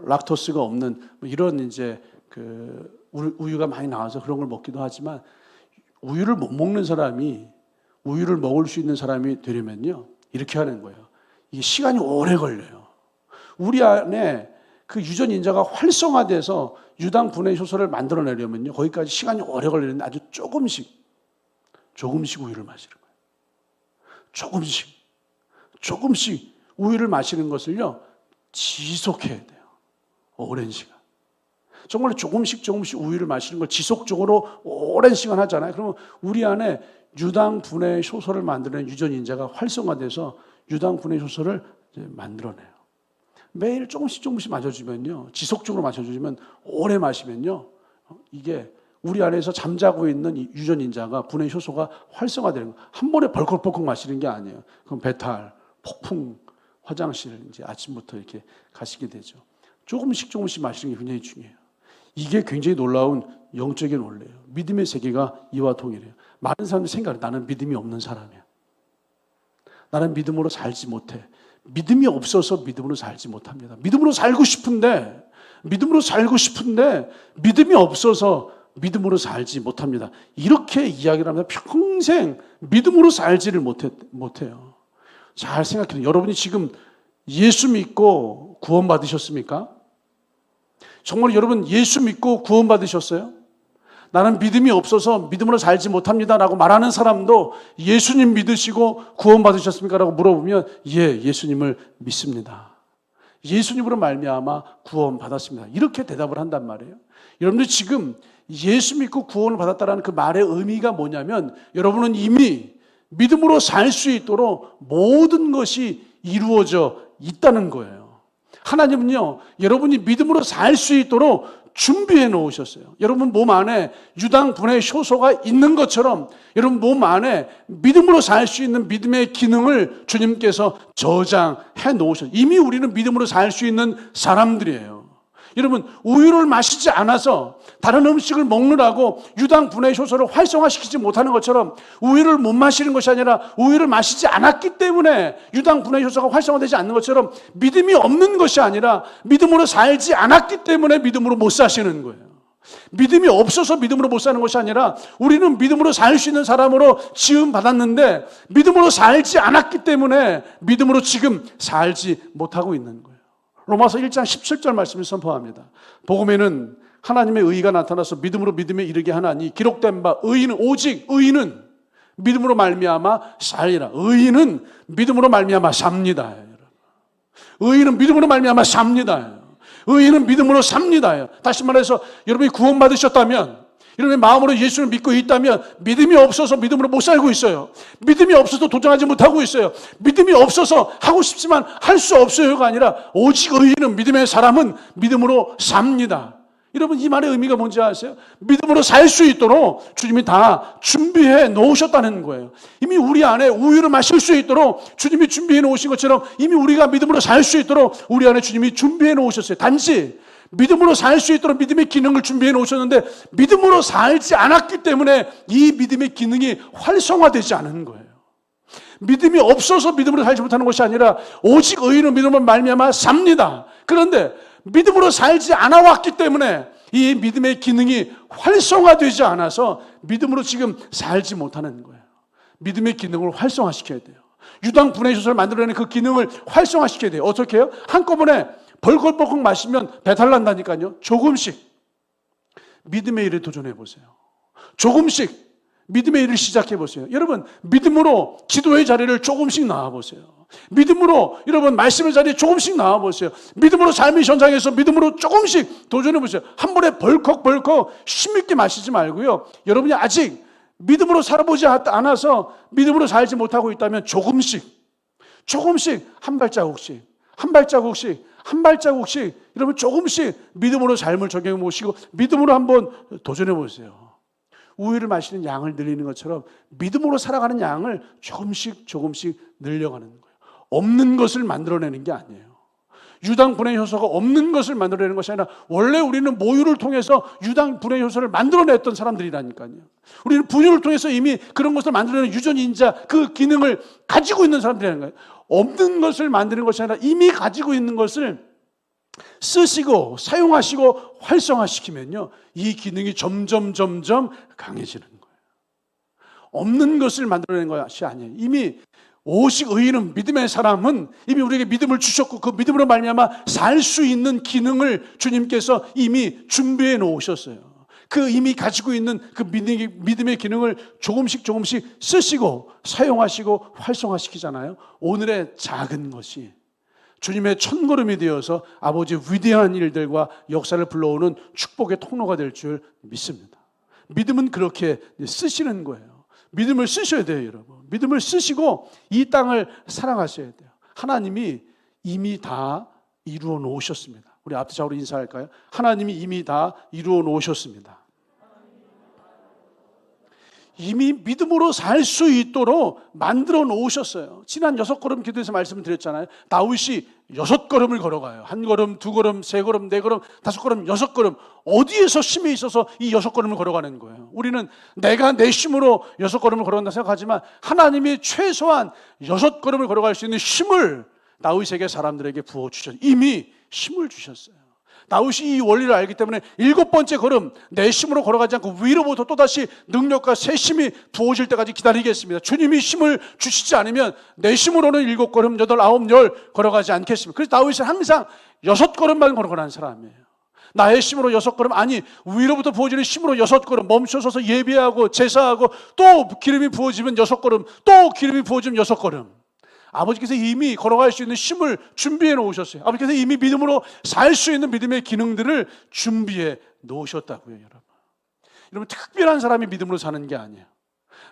락토스가 없는 이런 이제 그 우유가 많이 나와서 그런 걸 먹기도 하지만, 우유를 못 먹는 사람이 우유를 먹을 수 있는 사람이 되려면요, 이렇게 하는 거예요. 이게 시간이 오래 걸려요. 우리 안에 그 유전인자가 활성화돼서 유당 분해 효소를 만들어내려면요, 거기까지 시간이 오래 걸리는데 아주 조금씩 우유를 마시는 거예요. 조금씩 우유를 마시는 것을요, 지속해야 돼요. 오랜 시간. 정말 조금씩 우유를 마시는 걸 지속적으로 오랜 시간 하잖아요. 그러면 우리 안에 유당 분해 효소를 만드는 유전인자가 활성화돼서 유당 분해 효소를 만들어내요. 매일 조금씩 마셔주면요, 지속적으로 마셔주면, 오래 마시면요, 이게 우리 안에서 잠자고 있는 이 유전인자가, 분해 효소가 활성화되는 거예요. 한 번에 벌컥벌컥 마시는 게 아니에요. 그럼 배탈, 폭풍, 화장실 이제 아침부터 이렇게 가시게 되죠. 조금씩 마시는 게 굉장히 중요해요. 이게 굉장히 놀라운 영적인 원리예요. 믿음의 세계가 이와 동일해요. 많은 사람들이 생각해요. 나는 믿음이 없는 사람이야. 나는 믿음으로 살지 못해. 믿음이 없어서 믿음으로 살지 못합니다. 믿음으로 살고 싶은데 믿음이 없어서 믿음으로 살지 못합니다. 이렇게 이야기를 합니다. 평생 믿음으로 살지를 못해요. 잘 생각해요. 여러분이 지금 예수 믿고 구원 받으셨습니까? 정말 여러분 예수 믿고 구원 받으셨어요? 나는 믿음이 없어서 믿음으로 살지 못합니다 라고 말하는 사람도 예수님 믿으시고 구원 받으셨습니까? 라고 물어보면 예, 예수님을 믿습니다. 예수님으로 말미암아 구원 받았습니다. 이렇게 대답을 한단 말이에요. 여러분들 지금 예수 믿고 구원을 받았다는 그 말의 의미가 뭐냐면, 여러분은 이미 믿음으로 살 수 있도록 모든 것이 이루어져 있다는 거예요. 하나님은요, 여러분이 믿음으로 살 수 있도록 준비해 놓으셨어요. 여러분 몸 안에 유당 분해 효소가 있는 것처럼 여러분 몸 안에 믿음으로 살 수 있는 믿음의 기능을 주님께서 저장해 놓으셨어요. 이미 우리는 믿음으로 살 수 있는 사람들이에요. 여러분 우유를 마시지 않아서 다른 음식을 먹느라고 유당 분해 효소를 활성화시키지 못하는 것처럼, 우유를 못 마시는 것이 아니라 우유를 마시지 않았기 때문에 유당 분해 효소가 활성화되지 않는 것처럼, 믿음이 없는 것이 아니라 믿음으로 살지 않았기 때문에 믿음으로 못 사시는 거예요. 믿음이 없어서 믿음으로 못 사는 것이 아니라 우리는 믿음으로 살 수 있는 사람으로 지음 받았는데 믿음으로 살지 않았기 때문에 믿음으로 지금 살지 못하고 있는 거예요. 로마서 1장 17절 말씀을 선포합니다. 복음에는 하나님의 의가 나타나서 믿음으로 믿음에 이르게 하나니, 기록된 바 의인은, 오직 의인은 믿음으로 말미암아 살리라. 의인은 믿음으로 말미암아 삽니다. 의인은 믿음으로 말미암아 삽니다. 의인은 믿음으로 삽니다. 다시 말해서 여러분이 구원받으셨다면, 여러분의 마음으로 예수를 믿고 있다면 믿음이 없어서 믿음으로 못 살고 있어요. 믿음이 없어서 도전하지 못하고 있어요. 믿음이 없어서 하고 싶지만 할 수 없어요가 아니라 오직 의인은 믿음의 사람은 믿음으로 삽니다. 여러분 이 말의 의미가 뭔지 아세요? 믿음으로 살 수 있도록 주님이 다 준비해 놓으셨다는 거예요. 이미 우리 안에 우유를 마실 수 있도록 주님이 준비해 놓으신 것처럼 이미 우리가 믿음으로 살 수 있도록 우리 안에 주님이 준비해 놓으셨어요. 단지 믿음으로 살 수 있도록 믿음의 기능을 준비해 놓으셨는데 믿음으로 살지 않았기 때문에 이 믿음의 기능이 활성화되지 않은 거예요. 믿음이 없어서 믿음으로 살지 못하는 것이 아니라 오직 의인은 믿음으로 말미암아 삽니다. 그런데 믿음으로 살지 않아 왔기 때문에 이 믿음의 기능이 활성화되지 않아서 믿음으로 지금 살지 못하는 거예요. 믿음의 기능을 활성화시켜야 돼요. 유당 분해 효소를 만들어내는 그 기능을 활성화시켜야 돼요. 어떻게 해요? 한꺼번에 벌컥벌컥 마시면 배탈 난다니까요. 조금씩 믿음의 일에 도전해 보세요. 조금씩 믿음의 일을 시작해 보세요. 여러분 믿음으로 기도의 자리를 조금씩 나와 보세요. 믿음으로 여러분 말씀의 자리에 조금씩 나와 보세요. 믿음으로 삶의 현장에서 믿음으로 조금씩 도전해 보세요. 한 번에 벌컥벌컥 힘있게 마시지 말고요. 여러분이 아직 믿음으로 살아보지 않아서 믿음으로 살지 못하고 있다면 조금씩 한 발자국씩 여러분 조금씩 믿음으로 삶을 적용해 보시고 믿음으로 한번 도전해 보세요. 우유를 마시는 양을 늘리는 것처럼 믿음으로 살아가는 양을 조금씩 늘려가는 거예요. 없는 것을 만들어내는 게 아니에요. 유당 분해 효소가 없는 것을 만들어내는 것이 아니라 원래 우리는 모유를 통해서 유당 분해 효소를 만들어냈던 사람들이라니까요. 우리는 분유를 통해서 이미 그런 것을 만들어내는 유전인자 그 기능을 가지고 있는 사람들이라는 거예요. 없는 것을 만드는 것이 아니라 이미 가지고 있는 것을 쓰시고 사용하시고 활성화시키면요 이 기능이 점점 강해지는 거예요. 없는 것을 만들어내는 것이 아니에요. 이미 오직 의인은 믿음의 사람은 이미 우리에게 믿음을 주셨고 그 믿음으로 말미암아 살 수 있는 기능을 주님께서 이미 준비해 놓으셨어요. 그 이미 가지고 있는 그 믿음의 기능을 조금씩 쓰시고 사용하시고 활성화시키잖아요. 오늘의 작은 것이 주님의 첫걸음이 되어서 아버지의 위대한 일들과 역사를 불러오는 축복의 통로가 될 줄 믿습니다. 믿음은 그렇게 쓰시는 거예요. 믿음을 쓰셔야 돼요, 여러분. 믿음을 쓰시고 이 땅을 살아가셔야 돼요. 하나님이 이미 다 이루어 놓으셨습니다. 우리 앞뒤적으로 인사할까요? 하나님이 이미 다 이루어 놓으셨습니다. 이미 믿음으로 살 수 있도록 만들어 놓으셨어요. 지난 6걸음 기도에서 말씀을 드렸잖아요. 다윗이 6걸음을 걸어가요. 1걸음, 2걸음, 3걸음, 4걸음, 5걸음, 6걸음. 어디에서 힘이 있어서 이 6걸음을 걸어가는 거예요. 우리는 내가 내 힘으로 6걸음을 걸어간다 생각하지만 하나님이 최소한 6걸음을 걸어갈 수 있는 힘을 다윗에게 사람들에게 부어주셨어요. 이미 힘을 주셨어요. 다윗이 이 원리를 알기 때문에 7번째 걸음 내 힘으로 걸어가지 않고 위로부터 또다시 능력과 새 힘이 부어질 때까지 기다리겠습니다. 주님이 힘을 주시지 않으면 내 힘으로는 7걸음, 8, 9, 10 걸어가지 않겠습니다. 그래서 다윗은 항상 6걸음만 걸어가는 사람이에요. 나의 힘으로 6걸음 아니 위로부터 부어지는 힘으로 6걸음 멈춰서서 예배하고 제사하고 또 기름이 부어지면 6걸음 또 기름이 부어지면 6걸음 아버지께서 이미 걸어갈 수 있는 힘을 준비해 놓으셨어요. 아버지께서 이미 믿음으로 살 수 있는 믿음의 기능들을 준비해 놓으셨다고요, 여러분. 여러분, 특별한 사람이 믿음으로 사는 게 아니에요.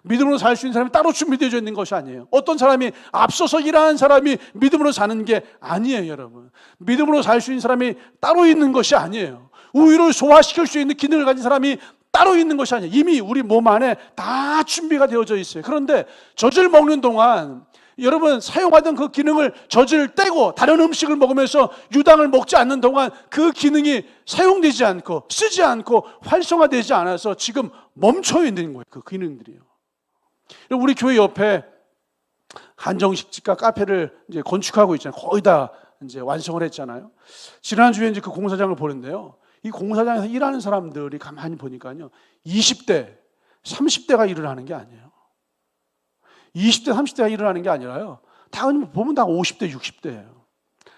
믿음으로 살 수 있는 사람이 따로 준비되어 있는 것이 아니에요. 어떤 사람이 앞서서 일하는 사람이 믿음으로 사는 게 아니에요, 여러분. 믿음으로 살 수 있는 사람이 따로 있는 것이 아니에요. 우유를 소화시킬 수 있는 기능을 가진 사람이 따로 있는 것이 아니에요. 이미 우리 몸 안에 다 준비가 되어져 있어요. 그런데 젖을 먹는 동안 여러분 사용하던 그 기능을 젖을 떼고 다른 음식을 먹으면서 유당을 먹지 않는 동안 그 기능이 사용되지 않고 쓰지 않고 활성화되지 않아서 지금 멈춰 있는 거예요. 그 기능들이요. 우리 교회 옆에 한정식집과 카페를 이제 건축하고 있잖아요. 거의 다 이제 완성을 했잖아요. 지난주에 이제 그 공사장을 보는데요. 이 공사장에서 일하는 사람들이 가만히 보니까요. 20대, 30대가 일을 하는 게 아니에요. 20대, 30대가 일을 하는 게 아니라요. 다 보면 다 50대, 60대예요.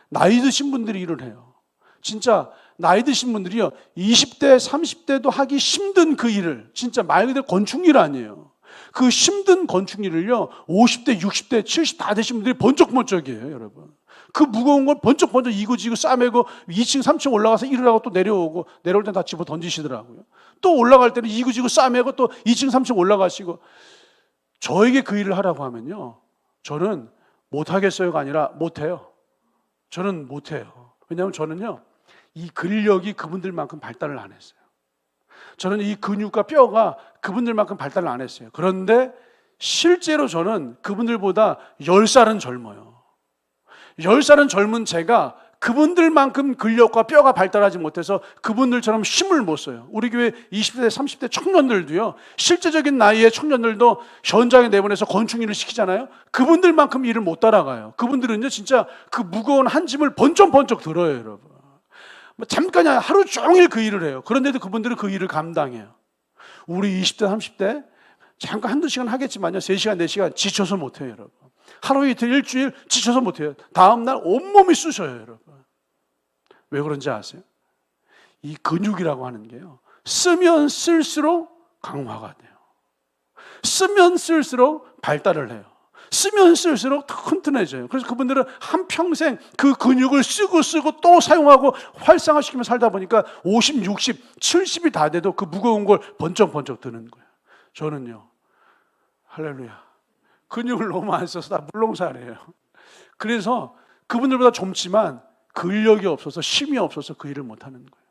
나이 드신 분들이 일을 해요. 진짜 나이 드신 분들이요. 20대, 30대도 하기 힘든 그 일을 진짜 말 그대로 건축일 아니에요. 그 힘든 건축일을요. 50대, 60대, 70 다 되신 분들이 번쩍번쩍이에요, 여러분. 그 무거운 걸 번쩍번쩍 이고지고 싸매고 2층 3층 올라가서 일을 또 내려오고, 내려올 땐 다 집어 던지시더라고요. 또 올라갈 때는 이고지고 싸매고 또 2층 3층 올라가시고. 저에게 그 일을 하라고 하면요, 저는 못하겠어요가 아니라 못해요. 저는 못해요. 왜냐하면 저는요, 이 근력이 그분들만큼 발달을 안 했어요. 저는 이 근육과 뼈가 그분들만큼 발달을 안 했어요. 그런데 실제로 저는 그분들보다 10살은 젊어요. 10살은 젊은 제가 그분들만큼 근력과 뼈가 발달하지 못해서 그분들처럼 힘을 못 써요. 우리 교회 20대, 30대 청년들도요, 실제적인 나이의 청년들도 현장에 내보내서 건축 일을 시키잖아요. 그분들만큼 일을 못 따라가요. 그분들은요, 진짜 그 무거운 한 짐을 번쩍번쩍 들어요, 여러분. 뭐 잠깐 하루 종일 그 일을 해요. 그런데도 그분들은 그 일을 감당해요. 우리 20대, 30대 잠깐 한두 시간 하겠지만요, 3시간, 4시간 지쳐서 못해요, 여러분. 하루 이틀 일주일 지쳐서 못해요. 다음날 온몸이 쑤셔요, 여러분. 왜 그런지 아세요? 이 근육이라고 하는 게요, 쓰면 쓸수록 강화가 돼요. 쓰면 쓸수록 발달을 해요. 쓰면 쓸수록 더 튼튼해져요. 그래서 그분들은 한평생 그 근육을 쓰고 또 사용하고 활성화시키며 살다 보니까 50, 60, 70이 다 돼도 그 무거운 걸 번쩍번쩍 드는 거예요. 저는요, 할렐루야, 근육을 너무 안 써서 다 물렁살이에요. 그래서 그분들보다 젊지만 근력이 없어서, 힘이 없어서 그 일을 못하는 거예요.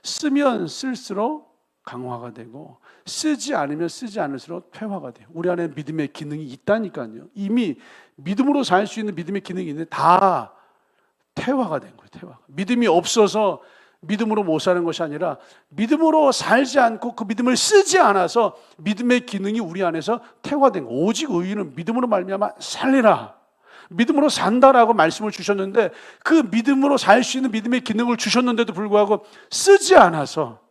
쓰면 쓸수록 강화가 되고, 쓰지 않으면 쓰지 않을수록 퇴화가 돼요. 우리 안에 믿음의 기능이 있다니까요. 이미 믿음으로 살 수 있는 믿음의 기능이 있는데 다 퇴화가 된 거예요. 퇴화. 믿음이 없어서 믿음으로 못 사는 것이 아니라 믿음으로 살지 않고 그 믿음을 쓰지 않아서 믿음의 기능이 우리 안에서 퇴화된 거예요. 오직 의인은 믿음으로 말미암아 살리라, 믿음으로 산다라고 말씀을 주셨는데, 그 믿음으로 살 수 있는 믿음의 기능을 주셨는데도 불구하고 쓰지 않아서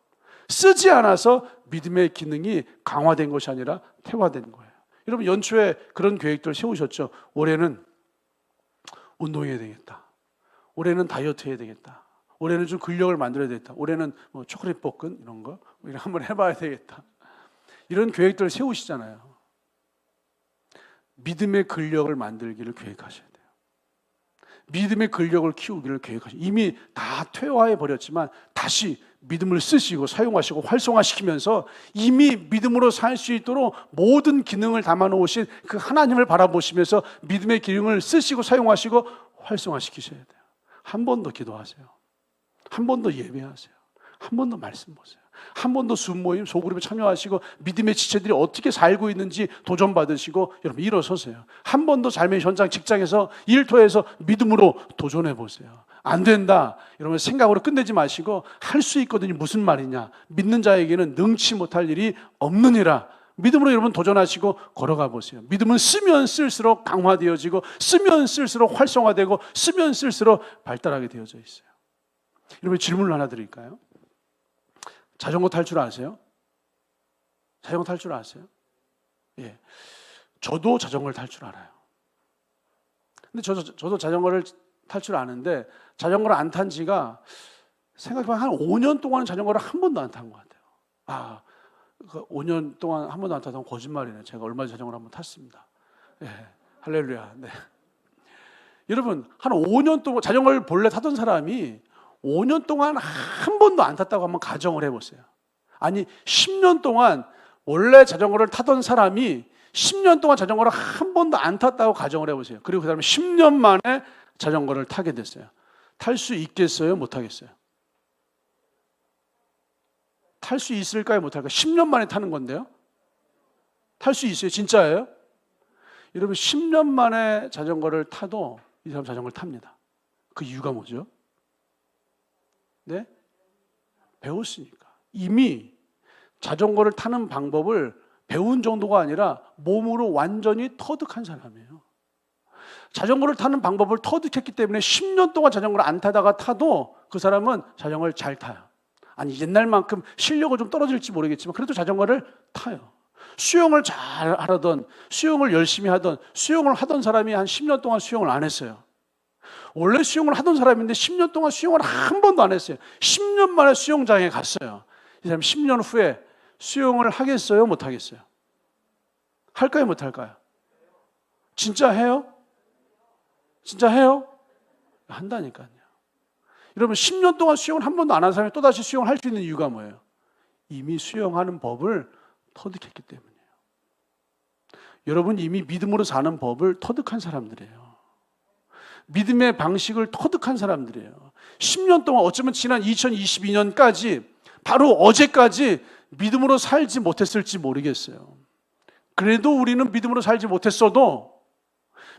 믿음의 기능이 강화된 것이 아니라 퇴화된 거예요. 여러분, 연초에 그런 계획들 세우셨죠? 올해는 운동해야 되겠다. 올해는 다이어트 해야 되겠다. 올해는 좀 근력을 만들어야 되겠다. 올해는 뭐 초콜릿 볶음 이런 거 한번 해봐야 되겠다. 이런 계획들을 세우시잖아요. 믿음의 근력을 만들기를 계획하셔야 돼요. 믿음의 근력을 키우기를 계획하셔야 돼요. 이미 다 퇴화해 버렸지만 다시 믿음을 쓰시고 사용하시고 활성화시키면서 이미 믿음으로 살 수 있도록 모든 기능을 담아놓으신 그 하나님을 바라보시면서 믿음의 기능을 쓰시고 사용하시고 활성화시키셔야 돼요. 한 번 더 기도하세요. 한 번 더 예배하세요. 한 번 더 말씀 보세요. 한 번 더 순모임 소그룹에 참여하시고 믿음의 지체들이 어떻게 살고 있는지 도전받으시고, 여러분 일어서세요. 한 번 더 삶의 현장, 직장에서, 일터에서 믿음으로 도전해 보세요. 안 된다 이러면 생각으로 끝내지 마시고, 할 수 있거든요. 무슨 말이냐, 믿는 자에게는 능치 못할 일이 없느니라. 믿음으로 여러분 도전하시고 걸어가 보세요. 믿음은 쓰면 쓸수록 강화되어지고, 쓰면 쓸수록 활성화되고, 쓰면 쓸수록 발달하게 되어져 있어요. 여러분, 질문을 하나 드릴까요? 자전거 탈 줄 아세요? 자전거 탈 줄 아세요? 예, 저도 자전거를 탈 줄 알아요. 근데 저도 자전거를 탈 줄 아는데, 자전거를 안 탄 지가 생각해보면 한 5년 동안 자전거를 한 번도 안 탄 것 같아요. 그 5년 동안 한 번도 안 타던 거짓말이네. 제가 얼마 전에 자전거를 한번 탔습니다. 예, 할렐루야. 네. 여러분, 한 5년 동안 자전거를 본래 타던 사람이 5년 동안 한 번도 안 탔다고 한번 가정을 해보세요. 아니, 10년 동안 원래 자전거를 타던 사람이 10년 동안 자전거를 한 번도 안 탔다고 가정을 해보세요. 그리고 그 사람이 10년 만에 자전거를 타게 됐어요. 탈 수 있겠어요? 못 하겠어요? 탈 수 있을까요? 못 할까요? 10년 만에 타는 건데요. 탈 수 있어요? 진짜예요? 여러분, 10년 만에 자전거를 타도 이 사람 자전거를 탑니다. 그 이유가 뭐죠? 네? 배웠으니까. 이미 자전거를 타는 방법을 배운 정도가 아니라 몸으로 완전히 터득한 사람이에요. 자전거를 타는 방법을 터득했기 때문에 10년 동안 자전거를 안 타다가 타도 그 사람은 자전거를 잘 타요. 아니, 옛날만큼 실력은 좀 떨어질지 모르겠지만 그래도 자전거를 타요. 수영을 잘 하던, 수영을 열심히 하던, 수영을 하던 사람이 한 10년 동안 수영을 안 했어요. 원래 수영을 하던 사람인데 10년 동안 수영을 한 번도 안 했어요. 10년 만에 수영장에 갔어요. 이 사람 10년 후에 수영을 하겠어요? 못 하겠어요? 할까요? 못 할까요? 진짜 해요? 진짜 해요? 한다니까요. 여러분 10년 동안 수영을 한 번도 안 한 사람이 또다시 수영을 할 수 있는 이유가 뭐예요? 이미 수영하는 법을 터득했기 때문이에요. 여러분 이미 믿음으로 사는 법을 터득한 사람들이에요. 믿음의 방식을 터득한 사람들이에요. 10년 동안 어쩌면 지난 2022년까지 바로 어제까지 믿음으로 살지 못했을지 모르겠어요. 그래도 우리는 믿음으로 살지 못했어도,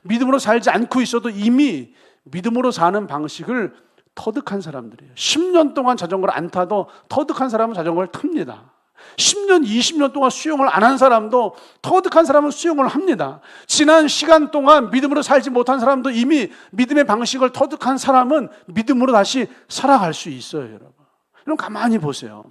믿음으로 살지 않고 있어도 이미 믿음으로 사는 방식을 터득한 사람들이에요. 10년 동안 자전거를 안 타도 터득한 사람은 자전거를 탑니다. 10년, 20년 동안 수영을 안 한 사람도 터득한 사람은 수영을 합니다. 지난 시간 동안 믿음으로 살지 못한 사람도 이미 믿음의 방식을 터득한 사람은 믿음으로 다시 살아갈 수 있어요, 여러분. 여러분 가만히 보세요.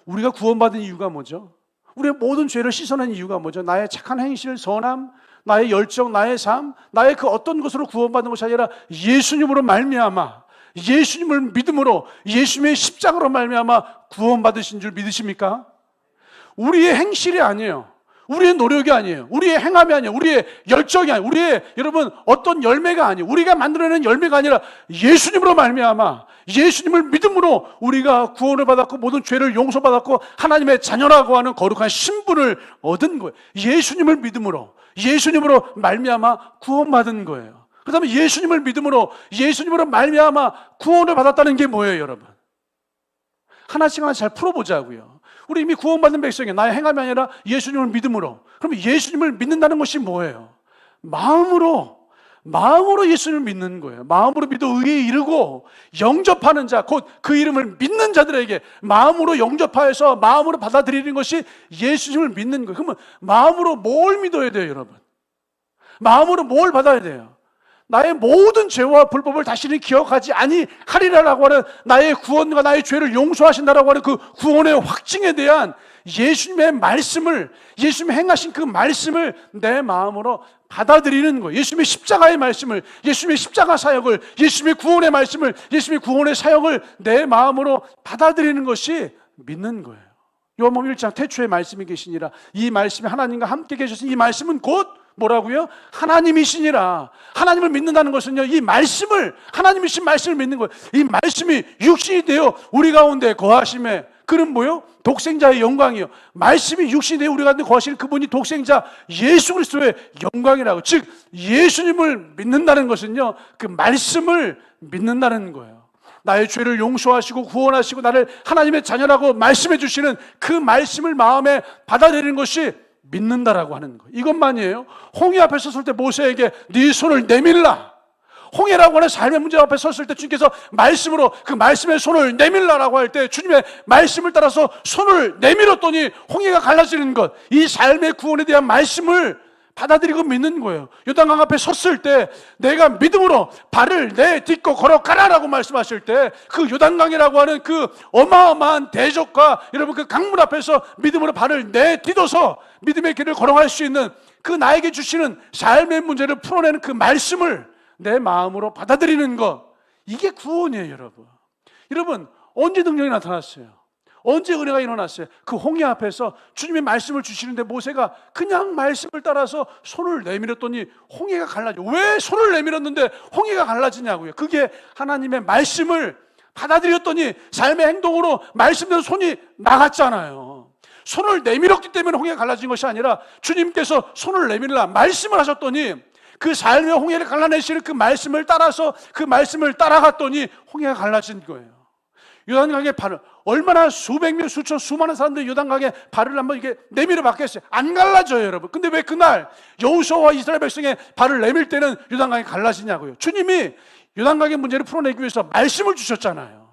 우리가 구원받은 이유가 뭐죠? 우리의 모든 죄를 씻어낸 이유가 뭐죠? 나의 착한 행실, 선함, 나의 열정, 나의 삶, 나의 그 어떤 것으로 구원받는 것이 아니라 예수님으로 말미암아, 예수님을 믿음으로, 예수님의 십자가로 말미암아 구원받으신 줄 믿으십니까? 우리의 행실이 아니에요. 우리의 노력이 아니에요. 우리의 행함이 아니에요. 우리의 열정이 아니에요. 우리의 여러분 어떤 열매가 아니에요. 우리가 만들어내는 열매가 아니라 예수님으로 말미암아, 예수님을 믿음으로 우리가 구원을 받았고 모든 죄를 용서받았고 하나님의 자녀라고 하는 거룩한 신분을 얻은 거예요. 예수님을 믿음으로, 예수님으로 말미암아 구원받은 거예요. 그렇다면 예수님을 믿음으로, 예수님으로 말미암아 구원을 받았다는 게 뭐예요, 여러분? 하나씩 잘 풀어보자고요. 우리 이미 구원받은 백성이에요. 나의 행함이 아니라 예수님을 믿음으로. 그럼 예수님을 믿는다는 것이 뭐예요? 마음으로 예수님을 믿는 거예요. 마음으로 믿어 의에 이르고 영접하는 자, 곧 그 이름을 믿는 자들에게 마음으로 영접하여서 마음으로 받아들이는 것이 예수님을 믿는 거예요. 그러면 마음으로 뭘 믿어야 돼요, 여러분? 마음으로 뭘 받아야 돼요? 나의 모든 죄와 불법을 다시는 기억하지 아니하리라라고 하는 나의 구원과 나의 죄를 용서하신다라고 하는 그 구원의 확증에 대한 예수님의 말씀을, 예수님이 행하신 그 말씀을 내 마음으로 받아들이는 거예요. 예수님의 십자가의 말씀을, 예수님의 십자가 사역을, 예수님의 구원의 말씀을, 예수님의 구원의 사역을 내 마음으로 받아들이는 것이 믿는 거예요. 요한복음 1장 태초에 말씀이 계시니라. 이 말씀이 하나님과 함께 계셔서 이 말씀은 곧 뭐라고요? 하나님이시니라. 하나님을 믿는다는 것은요, 이 말씀을, 하나님이신 말씀을 믿는 거예요. 이 말씀이 육신이 되어 우리 가운데 거하심에, 그는 뭐요? 독생자의 영광이요. 말씀이 육신이 되어 우리 가운데 거하시는 그분이 독생자 예수 그리스도의 영광이라고. 즉 예수님을 믿는다는 것은요, 그 말씀을 믿는다는 거예요. 나의 죄를 용서하시고 구원하시고 나를 하나님의 자녀라고 말씀해 주시는 그 말씀을 마음에 받아들이는 것이 믿는다라고 하는 거예요. 이것만이에요. 홍해 앞에 섰을 때 모세에게 네 손을 내밀라. 홍해라고 하는 삶의 문제 앞에 섰을 때 주님께서 말씀으로 그 말씀의 손을 내밀라라고 할 때 주님의 말씀을 따라서 손을 내밀었더니 홍해가 갈라지는 것, 이 삶의 구원에 대한 말씀을 받아들이고 믿는 거예요. 요단강 앞에 섰을 때 내가 믿음으로 발을 내딛고 걸어가라라고 말씀하실 때 그 요단강이라고 하는 그 어마어마한 대적과 여러분 그 강물 앞에서 믿음으로 발을 내딛어서 믿음의 길을 걸어갈 수 있는 그 나에게 주시는 삶의 문제를 풀어내는 그 말씀을 내 마음으로 받아들이는 것, 이게 구원이에요, 여러분. 여러분 언제 능력이 나타났어요? 언제 은혜가 일어났어요? 그 홍해 앞에서 주님의 말씀을 주시는데 모세가 그냥 말씀을 따라서 손을 내밀었더니 홍해가 갈라져. 왜 손을 내밀었는데 홍해가 갈라지냐고요? 그게 하나님의 말씀을 받아들였더니 삶의 행동으로 말씀대로 손이 나갔잖아요. 손을 내밀었기 때문에 홍해가 갈라진 것이 아니라 주님께서 손을 내밀라 말씀을 하셨더니 그 삶의 홍해를 갈라내시는 그 말씀을 따라서 그 말씀을 따라갔더니 홍해가 갈라진 거예요. 요단강에 발을, 얼마나 수백 명, 수천, 수많은 사람들이 요단강에 발을 한번 이게 내밀어 봤겠어요? 안 갈라져요, 여러분. 근데 왜 그날 여호수아와 이스라엘 백성의 발을 내밀 때는 요단강이 갈라지냐고요? 주님이 요단강의 문제를 풀어내기 위해서 말씀을 주셨잖아요.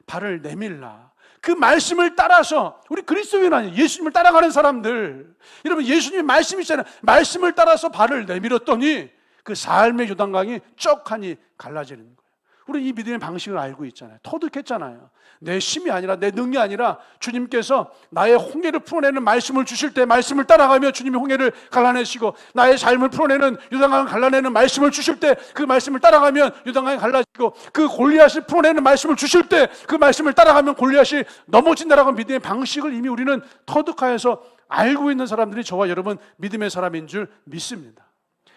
발을 내밀라. 그 말씀을 따라서 우리 그리스도인 아니에요. 예수님을 따라가는 사람들. 여러분 예수님의 말씀이잖아요. 말씀을 따라서 발을 내밀었더니 그 삶의 요단강이 쩍하니 갈라지는 거예요. 우리 이 믿음의 방식을 알고 있잖아요. 터득했잖아요. 내 힘이 아니라 내 능이 아니라 주님께서 나의 홍해를 풀어내는 말씀을 주실 때 말씀을 따라가며 주님이 홍해를 갈라내시고 나의 삶을 풀어내는 요단강을 갈라내는 말씀을 주실 때 그 말씀을 따라가면 요단강이 갈라지고 그 골리앗을 풀어내는 말씀을 주실 때 그 말씀을 따라가면 골리앗이 넘어진다라고 하는 믿음의 방식을 이미 우리는 터득하여서 알고 있는 사람들이 저와 여러분 믿음의 사람인 줄 믿습니다.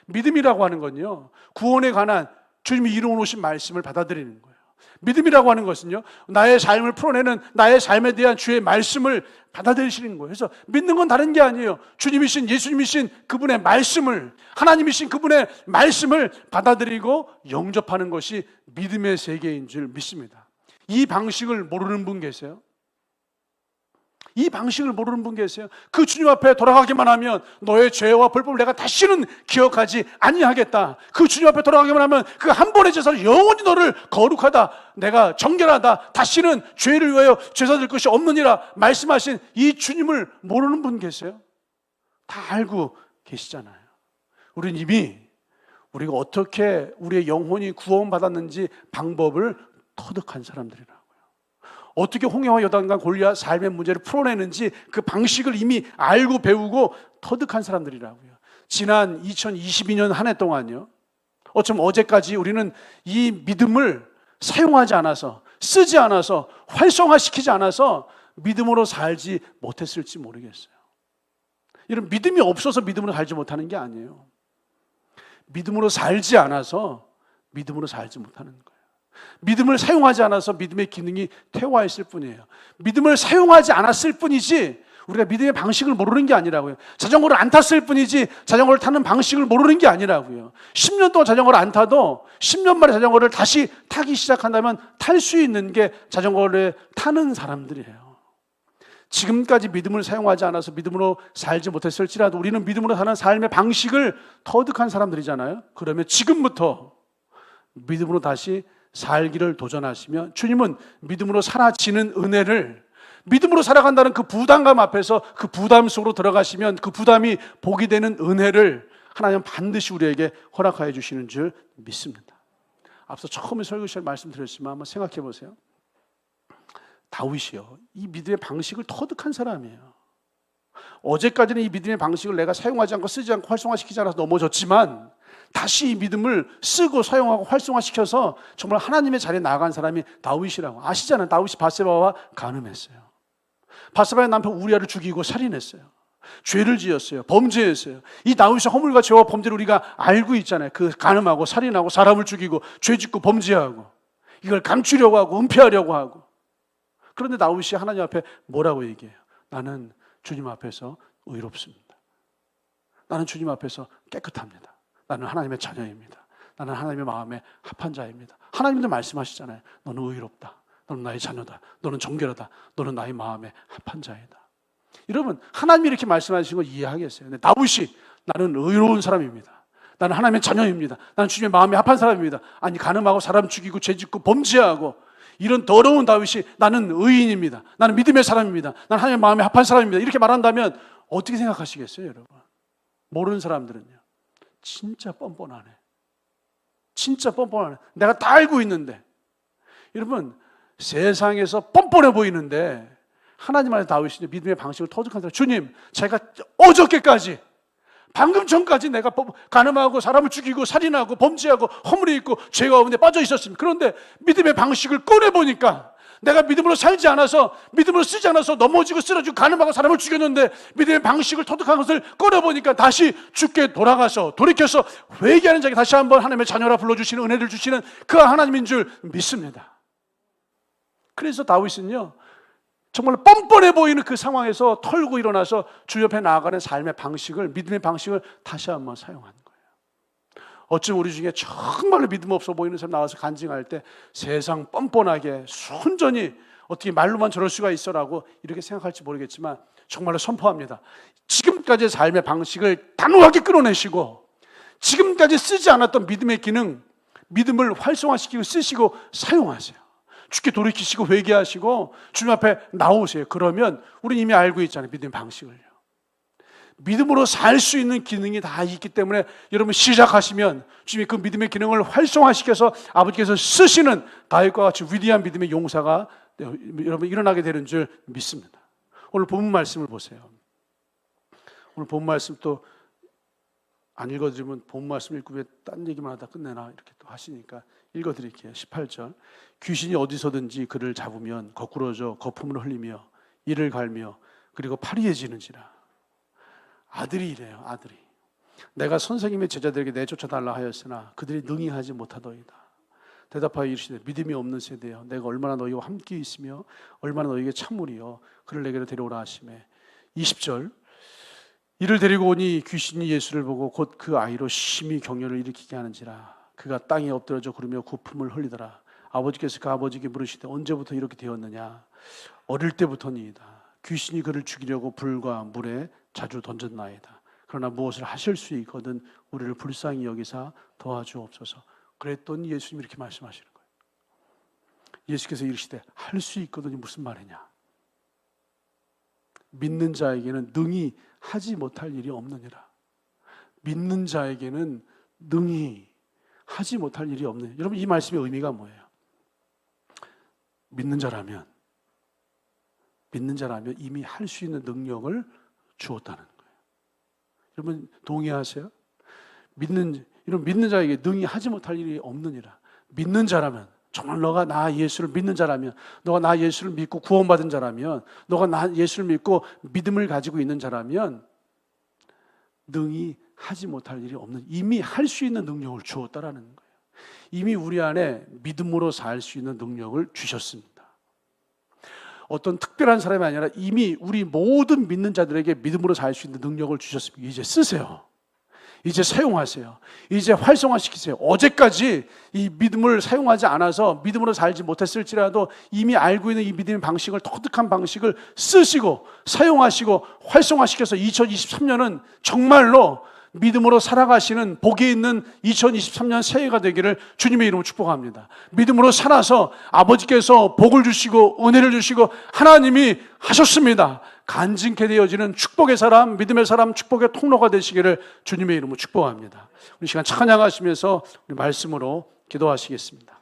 믿음이라고 하는 건요, 구원에 관한 주님이 이루어놓으신 말씀을 받아들이는 거예요. 믿음이라고 하는 것은요, 나의 삶을 풀어내는 나의 삶에 대한 주의 말씀을 받아들이시는 거예요. 그래서 믿는 건 다른 게 아니에요. 주님이신 예수님이신 그분의 말씀을, 하나님이신 그분의 말씀을 받아들이고 영접하는 것이 믿음의 세계인 줄 믿습니다. 이 방식을 모르는 분 계세요? 이 방식을 모르는 분 계세요? 그 주님 앞에 돌아가기만 하면 너의 죄와 불법을 내가 다시는 기억하지 아니하겠다. 그 주님 앞에 돌아가기만 하면 그 한 번의 제사로 영원히 너를 거룩하다, 내가 정결하다, 다시는 죄를 위하여 제사드릴 것이 없느니라 말씀하신 이 주님을 모르는 분 계세요? 다 알고 계시잖아요. 우리는 이미 우리가 어떻게 우리의 영혼이 구원받았는지 방법을 터득한 사람들이라. 어떻게 홍해와 요단강 골리앗 삶의 문제를 풀어내는지 그 방식을 이미 알고 배우고 터득한 사람들이라고요. 지난 2022년 한 해 동안요, 어쩌면 어제까지 우리는 이 믿음을 사용하지 않아서, 쓰지 않아서, 활성화시키지 않아서 믿음으로 살지 못했을지 모르겠어요. 이런 믿음이 없어서 믿음으로 살지 못하는 게 아니에요. 믿음으로 살지 않아서 믿음으로 살지 못하는 거예요. 믿음을 사용하지 않아서 믿음의 기능이 퇴화했을 뿐이에요. 믿음을 사용하지 않았을 뿐이지 우리가 믿음의 방식을 모르는 게 아니라고요. 자전거를 안 탔을 뿐이지 자전거를 타는 방식을 모르는 게 아니라고요. 10년 동안 자전거를 안 타도 10년 만에 자전거를 다시 타기 시작한다면 탈 수 있는 게 자전거를 타는 사람들이에요. 지금까지 믿음을 사용하지 않아서 믿음으로 살지 못했을지라도 우리는 믿음으로 사는 삶의 방식을 터득한 사람들이잖아요. 그러면 지금부터 믿음으로 다시 살기를 도전하시면 주님은 믿음으로 사라지는 은혜를, 믿음으로 살아간다는 그 부담감 앞에서 그 부담 속으로 들어가시면 그 부담이 복이 되는 은혜를 하나님은 반드시 우리에게 허락하여 주시는 줄 믿습니다. 앞서 처음에 설교 시간에 말씀드렸지만 한번 생각해 보세요. 다윗이요, 이 믿음의 방식을 터득한 사람이에요. 어제까지는 이 믿음의 방식을 내가 사용하지 않고 쓰지 않고 활성화시키지 않아서 넘어졌지만 다시 이 믿음을 쓰고 사용하고 활성화시켜서 정말 하나님의 자리에 나아간 사람이 다윗이라고. 아시잖아요. 다윗이 바세바와 간음했어요. 바세바의 남편 우리아를 죽이고 살인했어요. 죄를 지었어요. 범죄했어요. 이 다윗의 허물과 죄와 범죄를 우리가 알고 있잖아요. 그 간음하고 살인하고 사람을 죽이고 죄 짓고 범죄하고 이걸 감추려고 하고 은폐하려고 하고. 그런데 다윗이 하나님 앞에 뭐라고 얘기해요? 나는 주님 앞에서 의롭습니다. 나는 주님 앞에서 깨끗합니다. 나는 하나님의 자녀입니다. 나는 하나님의 마음에 합한 자입니다. 하나님도 말씀하시잖아요. 너는 의롭다. 너는 나의 자녀다. 너는 정결하다. 너는 나의 마음에 합한 자이다. 여러분, 하나님이 이렇게 말씀하시는 거 이해하겠어요? 근데 다윗이 나는 의로운 사람입니다. 나는 하나님의 자녀입니다. 나는 주님의 마음에 합한 사람입니다. 아니, 간음하고 사람 죽이고 죄짓고 범죄하고 이런 더러운 다윗이 나는 의인입니다. 나는 믿음의 사람입니다. 나는 하나님의 마음에 합한 사람입니다. 이렇게 말한다면 어떻게 생각하시겠어요, 여러분? 모르는 사람들은요. 진짜 뻔뻔하네. 진짜 뻔뻔하네. 내가 다 알고 있는데. 여러분, 세상에서 뻔뻔해 보이는데 하나님 안에 다윗이 믿음의 방식을 터득한 사람. 주님, 제가 어저께까지 방금 전까지 내가 간음하고 사람을 죽이고 살인하고 범죄하고 허물이 있고 죄가 없는데 빠져 있었습니다. 그런데 믿음의 방식을 꺼내보니까 내가 믿음으로 살지 않아서, 믿음으로 쓰지 않아서 넘어지고 쓰러지고 간음하고 사람을 죽였는데 믿음의 방식을 터득한 것을 꺼내보니까 다시 주께 돌아가서 돌이켜서 회개하는 자에게 다시 한번 하나님의 자녀라 불러주시는 은혜를 주시는 그 하나님인 줄 믿습니다. 그래서 다윗은요, 정말 뻔뻔해 보이는 그 상황에서 털고 일어나서 주 옆에 나아가는 삶의 방식을, 믿음의 방식을 다시 한번 사용하는 거예요. 어쩜 우리 중에 정말로 믿음 없어 보이는 사람 나와서 간증할 때 세상 뻔뻔하게 순전히 어떻게 말로만 저럴 수가 있어라고 이렇게 생각할지 모르겠지만 정말로 선포합니다. 지금까지의 삶의 방식을 단호하게 끌어내시고 지금까지 쓰지 않았던 믿음의 기능, 믿음을 활성화시키고 쓰시고 사용하세요. 주께 돌이키시고 회개하시고 주님 앞에 나오세요. 그러면 우리는 이미 알고 있잖아요. 믿음의 방식을요. 믿음으로 살 수 있는 기능이 다 있기 때문에 여러분 시작하시면 주님이 그 믿음의 기능을 활성화시켜서 아버지께서 쓰시는 다윗과 같이 위대한 믿음의 용사가 여러분 일어나게 되는 줄 믿습니다. 오늘 본문 말씀을 보세요. 오늘 본문 말씀 또 안 읽어드리면 본문 말씀 읽고 왜 딴 얘기만 하다 끝내나 이렇게 또 하시니까 읽어드릴게요. 18절. 귀신이 어디서든지 그를 잡으면 거꾸러져 거품을 흘리며 이를 갈며 그리고 파리해지는지라. 아들이 이래요. 아들이. 내가 선생님의 제자들에게 내쫓아달라 하였으나 그들이 능히 하지 못하더이다. 대답하여 이르시되 믿음이 없는 세대여 내가 얼마나 너희와 함께 있으며 얼마나 너희에게 참으리요 그를 내게로 데려오라 하시매 20절 이를 데리고 오니 귀신이 예수를 보고 곧 그 아이로 심히 경련을 일으키게 하는지라 그가 땅에 엎드러져 구르며 구품을 흘리더라. 아버지께서 그 아버지에게 물으시되 언제부터 이렇게 되었느냐 어릴 때부터니이다. 귀신이 그를 죽이려고 불과 물에 자주 던졌나이다. 그러나 무엇을 하실 수 있거든 우리를 불쌍히 여기사 도와주옵소서. 그랬더니 예수님이 이렇게 말씀하시는 거예요. 예수께서 이르시되 할 수 있거든이 무슨 말이냐. 믿는 자에게는 능히 하지 못할 일이 없느니라. 믿는 자에게는 능히 하지 못할 일이 없느니라. 여러분 이 말씀의 의미가 뭐예요? 믿는 자라면 이미 할 수 있는 능력을 주었다는 거예요. 여러분 동의하세요? 믿는 자에게 능히 하지 못할 일이 없느니라. 믿는 자라면 정말 너가 나 예수를 믿는 자라면 너가 나 예수를 믿고 구원받은 자라면 너가 나 예수를 믿고 믿음을 가지고 있는 자라면 능히 하지 못할 일이 없는 이미 할 수 있는 능력을 주었다라는 거예요. 이미 우리 안에 믿음으로 살 수 있는 능력을 주셨습니다. 어떤 특별한 사람이 아니라 이미 우리 모든 믿는 자들에게 믿음으로 살 수 있는 능력을 주셨습니다. 이제 쓰세요. 이제 사용하세요. 이제 활성화시키세요. 어제까지 이 믿음을 사용하지 않아서 믿음으로 살지 못했을지라도 이미 알고 있는 이 믿음의 방식을 독특한 방식을 쓰시고 사용하시고 활성화시켜서 2023년은 정말로 믿음으로 살아가시는 복이 있는 2023년 새해가 되기를 주님의 이름으로 축복합니다. 믿음으로 살아서 아버지께서 복을 주시고 은혜를 주시고 하나님이 하셨습니다. 간증케 되어지는 축복의 사람, 믿음의 사람, 축복의 통로가 되시기를 주님의 이름으로 축복합니다. 우리 시간 찬양하시면서 우리 말씀으로 기도하시겠습니다.